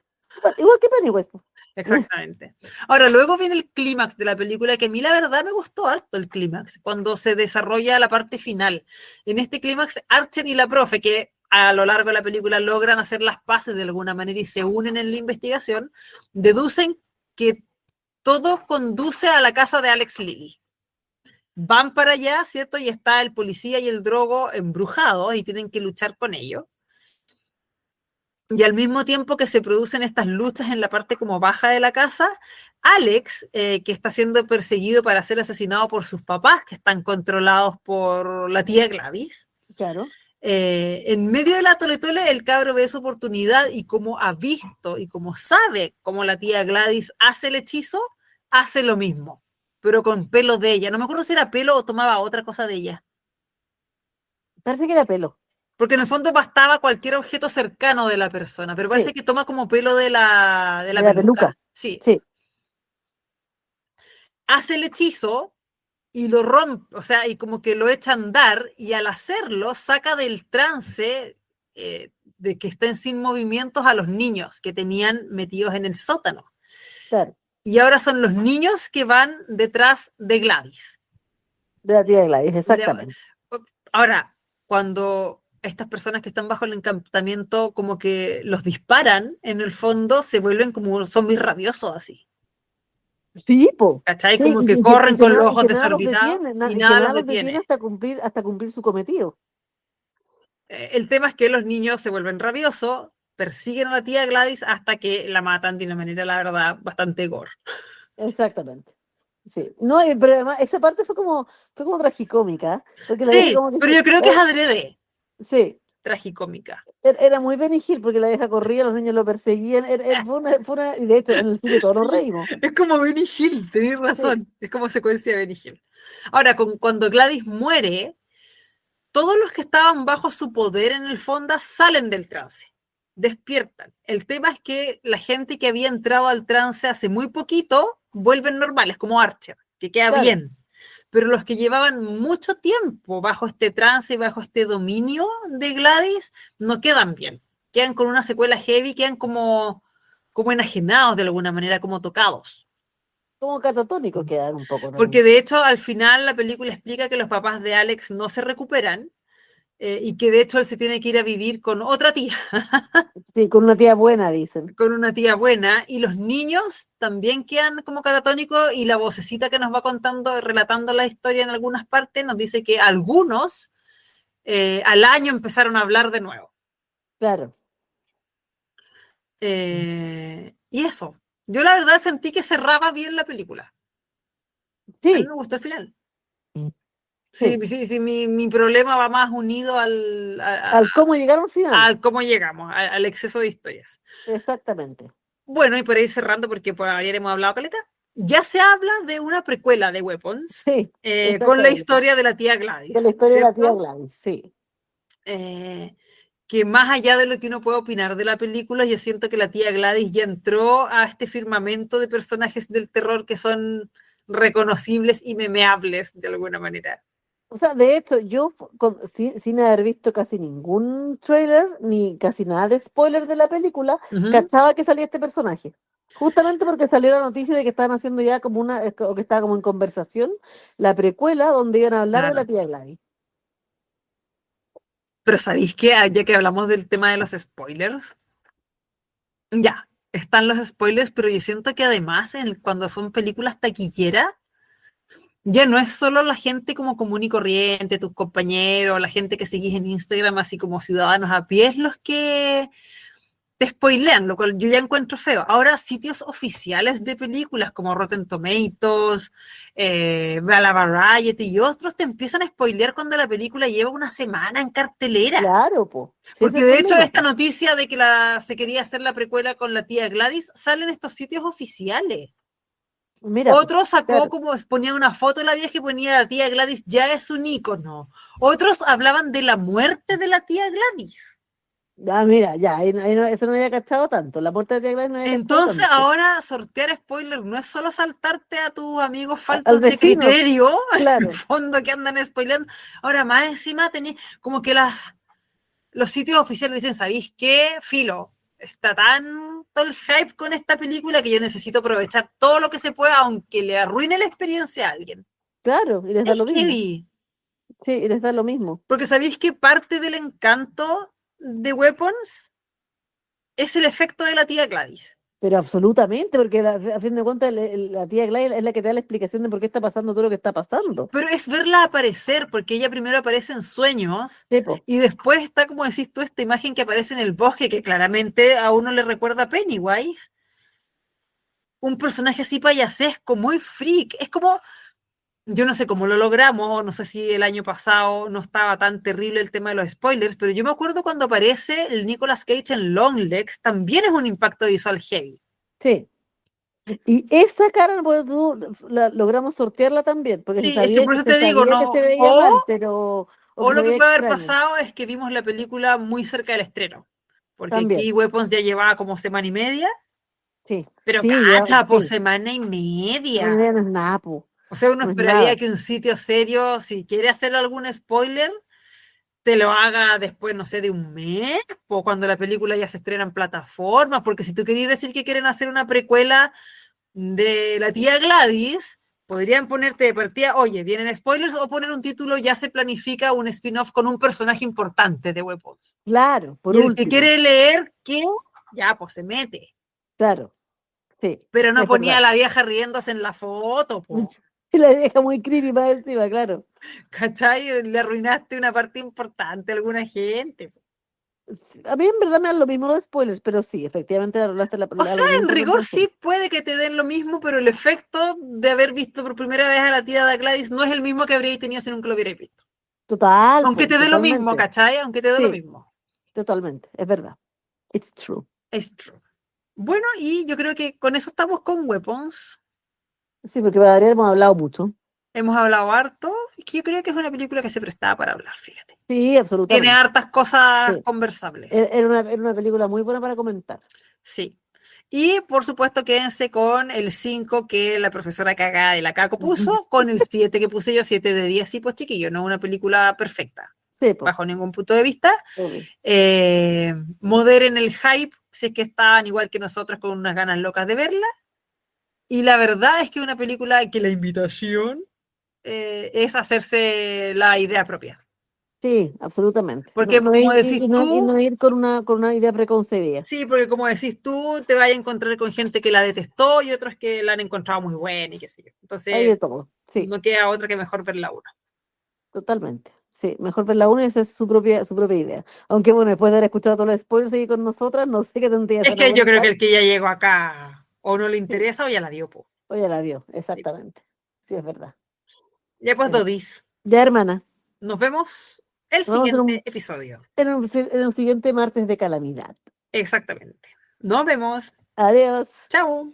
Igual que Pennywise, po. Exactamente. Ahora, luego viene el clímax de la película, que a mí la verdad me gustó harto el clímax, cuando se desarrolla la parte final. En este clímax, Archer y la profe, que a lo largo de la película logran hacer las paces de alguna manera y se unen en la investigación, deducen que todo conduce a la casa de Alex Lilly. Van para allá, ¿cierto? Y está el policía y el drogo embrujados y tienen que luchar con ellos. Y al mismo tiempo que se producen estas luchas en la parte como baja de la casa, Alex, que está siendo perseguido para ser asesinado por sus papás, que están controlados por la tía Gladys, Claro, en medio de la toletole el cabro ve su oportunidad y como ha visto y como sabe cómo la tía Gladys hace el hechizo, hace lo mismo, pero con pelo de ella. No me acuerdo si era pelo o tomaba otra cosa de ella. parece que era pelo. Porque en el fondo bastaba cualquier objeto cercano de la persona, pero parece Sí, que toma como pelo de la de la peluca. peluca. Sí. Sí, Hace el hechizo y lo rompe, o sea, y como que lo echa a andar, y al hacerlo saca del trance de que estén sin movimientos a los niños que tenían metidos en el sótano. claro, Y ahora son los niños que van detrás de Gladys. de la tía Gladys, De, exactamente. ahora, cuando estas personas que están bajo el encantamiento como que los disparan, en el fondo se vuelven como zombies rabiosos así. Sí, po. ¿Cachai? Sí, Como que corren con los y ojos que nada los desorbitados detiene, y y que nada los nada los detiene detiene. hasta cumplir su cometido. El tema es que los niños se vuelven rabiosos, persiguen a la tía Gladys hasta que la matan de una manera, la verdad, bastante gore. Exactamente. Sí. No, pero además, esa parte fue como tragicómica, porque la vieja Sí, como que pero yo creo que es adrede, sí, tragicómica. era muy Benny Hill, porque la vieja corría, los niños lo perseguían, y de hecho en el cine todos nos Sí, reímos. es como Benny Hill, tenéis Sí, razón, es como secuencia de Benny Hill. Ahora, cuando Gladys muere, todos los que estaban bajo su poder en el fondo salen del trance, despiertan. El tema es que la gente que había entrado al trance hace muy poquito vuelven normales, como Archer, que queda claro, bien. Pero los que llevaban mucho tiempo bajo este trance y bajo este dominio de Gladys no quedan bien. Quedan con una secuela heavy, quedan como enajenados de alguna manera, como tocados. como catatónicos quedan un poco Porque también. de hecho al final la película explica que los papás de Alex no se recuperan, y que de hecho él se tiene que ir a vivir con otra tía, Sí, con una tía buena, dicen. con una tía buena, y los niños también quedan como catatónicos, y la vocecita que nos va contando, relatando la historia en algunas partes, nos dice que algunos al año empezaron a hablar de nuevo. Claro. Y eso, yo la verdad sentí que cerraba bien la película. A mí Sí, me gustó el final. Sí, sí. sí, sí, mi problema va más unido Al cómo llegar al final. al cómo llegamos, al exceso de historias. Exactamente. Bueno, y por ahí cerrando, porque por ayer hemos hablado caleta, ya se habla de una precuela de Weapons, Sí, con la exactamente. historia de la tía De Gladys, la historia de la tía ¿cierto? Gladys, sí. Eh, que más allá de lo que uno puede opinar de la película, yo siento que la tía Gladys ya entró a este firmamento de personajes del terror que son reconocibles y memeables de alguna manera. O sea, de hecho, sin haber visto casi ningún trailer, ni casi nada de spoiler de la película, Ujú. cachaba que salía este personaje. Justamente porque salió la noticia de que estaban haciendo ya o que estaba como en conversación, la precuela donde iban a hablar de la Claro. tía Gladys. Pero ¿sabéis qué? Ya que hablamos del tema de los spoilers, ya, están los spoilers, pero yo siento que además cuando son películas taquilleras, ya no es solo la gente como común y corriente, tus compañeros, la gente que seguís en Instagram, así como ciudadanos a pie, es los que te spoilean, lo cual yo ya encuentro feo. Ahora, sitios oficiales de películas como Rotten Tomatoes, la Variety y otros te empiezan a spoilear cuando la película lleva una semana en cartelera. Claro, po. Sí, ese es Porque el de hecho problema, esta po. noticia de que se quería hacer la precuela con la tía Gladys sale en estos sitios oficiales. Mira, po. Otro sacó Claro. como ponía una foto de la vieja y ponía la tía Gladys ya es un ícono. Otros hablaban de la muerte de la tía Gladys. Mira, ya, eso no había cachado tanto. La puerta de Tía Gladys no había cachado Entonces tanto. ahora sortear spoilers no es solo saltarte a tus amigos Al faltos de vecino, criterio, en el claro, fondo que andan spoileando. Ahora más encima tenéis como que los sitios oficiales dicen, ¿sabéis qué? Filo, está tanto el hype con esta película que yo necesito aprovechar todo lo que se pueda, aunque le arruine la experiencia a alguien. claro, y les da Es lo mismo. heavy, Sí, y les da lo mismo. porque sabéis que parte del encanto de Weapons es el efecto de la tía Gladys. Pero absolutamente, porque a fin de cuentas la tía Gladys es la que te da la explicación de por qué está pasando todo lo que está pasando. Pero es verla aparecer, porque ella primero aparece en sueños Sí, po, y después está, como decís tú, esta imagen que aparece en el bosque, que claramente a uno le recuerda a Pennywise. Un personaje así payasesco, muy freak. Es como, yo no sé cómo lo logramos, no sé si el año pasado no estaba tan terrible el tema de los spoilers, pero yo me acuerdo cuando aparece el Nicolas Cage en Longlegs, también es un impacto visual heavy. sí. Y esa cara, pues, logramos sortearla también, porque Sí, es que por eso se te digo, sabía que se no, veía mal, pero, o o que se lo que veía puede haber extraño. pasado es que vimos la película muy cerca del estreno, porque También, aquí Weapons ya llevaba como semana y media, sí. pero Sí, ya, cacha, pues sí. semana y No, media. no es nada, po, O sea, uno no es esperaría nada. que un sitio serio, si quiere hacer algún spoiler, te lo haga después, no sé, de un mes, o cuando la película ya se estrena en plataformas, porque si tú querías decir que quieren hacer una precuela de la tía Gladys, podrían ponerte de partida, oye, vienen spoilers, o poner un título, ya se planifica un spin-off con un personaje importante de Weapons. Claro, por Y el que último, quiere leer, ¿qué? Ya, pues se mete. claro, sí, Pero no es ponía a verdad. la vieja riéndose en la foto, po. Y la deja muy creepy más encima, claro. ¿Cachai? Le arruinaste una parte importante a alguna gente. A mí en verdad me dan lo mismo los spoilers, pero sí, efectivamente O la sea, en arruinaste por rigor completo. sí puede que te den lo mismo, pero el efecto de haber visto por primera vez a la tía de Gladys no es el mismo que habríais tenido si nunca lo hubierais visto. Total, Aunque po, te dé lo mismo, totalmente. ¿cachai? Aunque te dé lo Sí, mismo. totalmente, es verdad. It's true. Es true. Bueno, y yo creo que con eso estamos con Weapons. Sí, porque para variar hemos hablado mucho. Hemos hablado harto. Es que yo creo que es una película que se prestaba para hablar, fíjate. Sí, Tiene absolutamente. hartas cosas Sí. conversables. Era una película muy buena para comentar. Sí. Y por supuesto, quédense con el 5 que la profesora cagada de la Caco puso, con el 7 que puse yo, 7 de 10, sí, pues chiquillo, no una película perfecta, Sí, pues, bajo ningún punto de vista. obvio. Moderen el hype, si es que estaban igual que nosotros con unas ganas locas de verla. Y la verdad es que una película que la invitación es hacerse la idea propia. Sí, absolutamente. Porque como decís Y tú, no ir con una idea preconcebida. sí, porque como decís tú, te vas a encontrar con gente que la detestó y otros que la han encontrado muy buena y qué sé yo. Hay Entonces, de todo. Sí, no queda otra que mejor verla uno. totalmente. Sí, mejor ver la una y esa es su propia idea. Aunque bueno, después de haber escuchado todos los spoilers y con nosotras, no sé qué tendría que Es hacer que yo creo que argumentar. el que ya llegó acá o no le Sí, interesa o ya la dio, po. o ya la vio, Sí. exactamente. Sí, es verdad. Ya pues, Es verdad. Dodis, Ya, hermana, nos vemos el nos vemos siguiente episodio. en un siguiente martes de calamidad. Exactamente. Nos vemos. Adiós. Chao.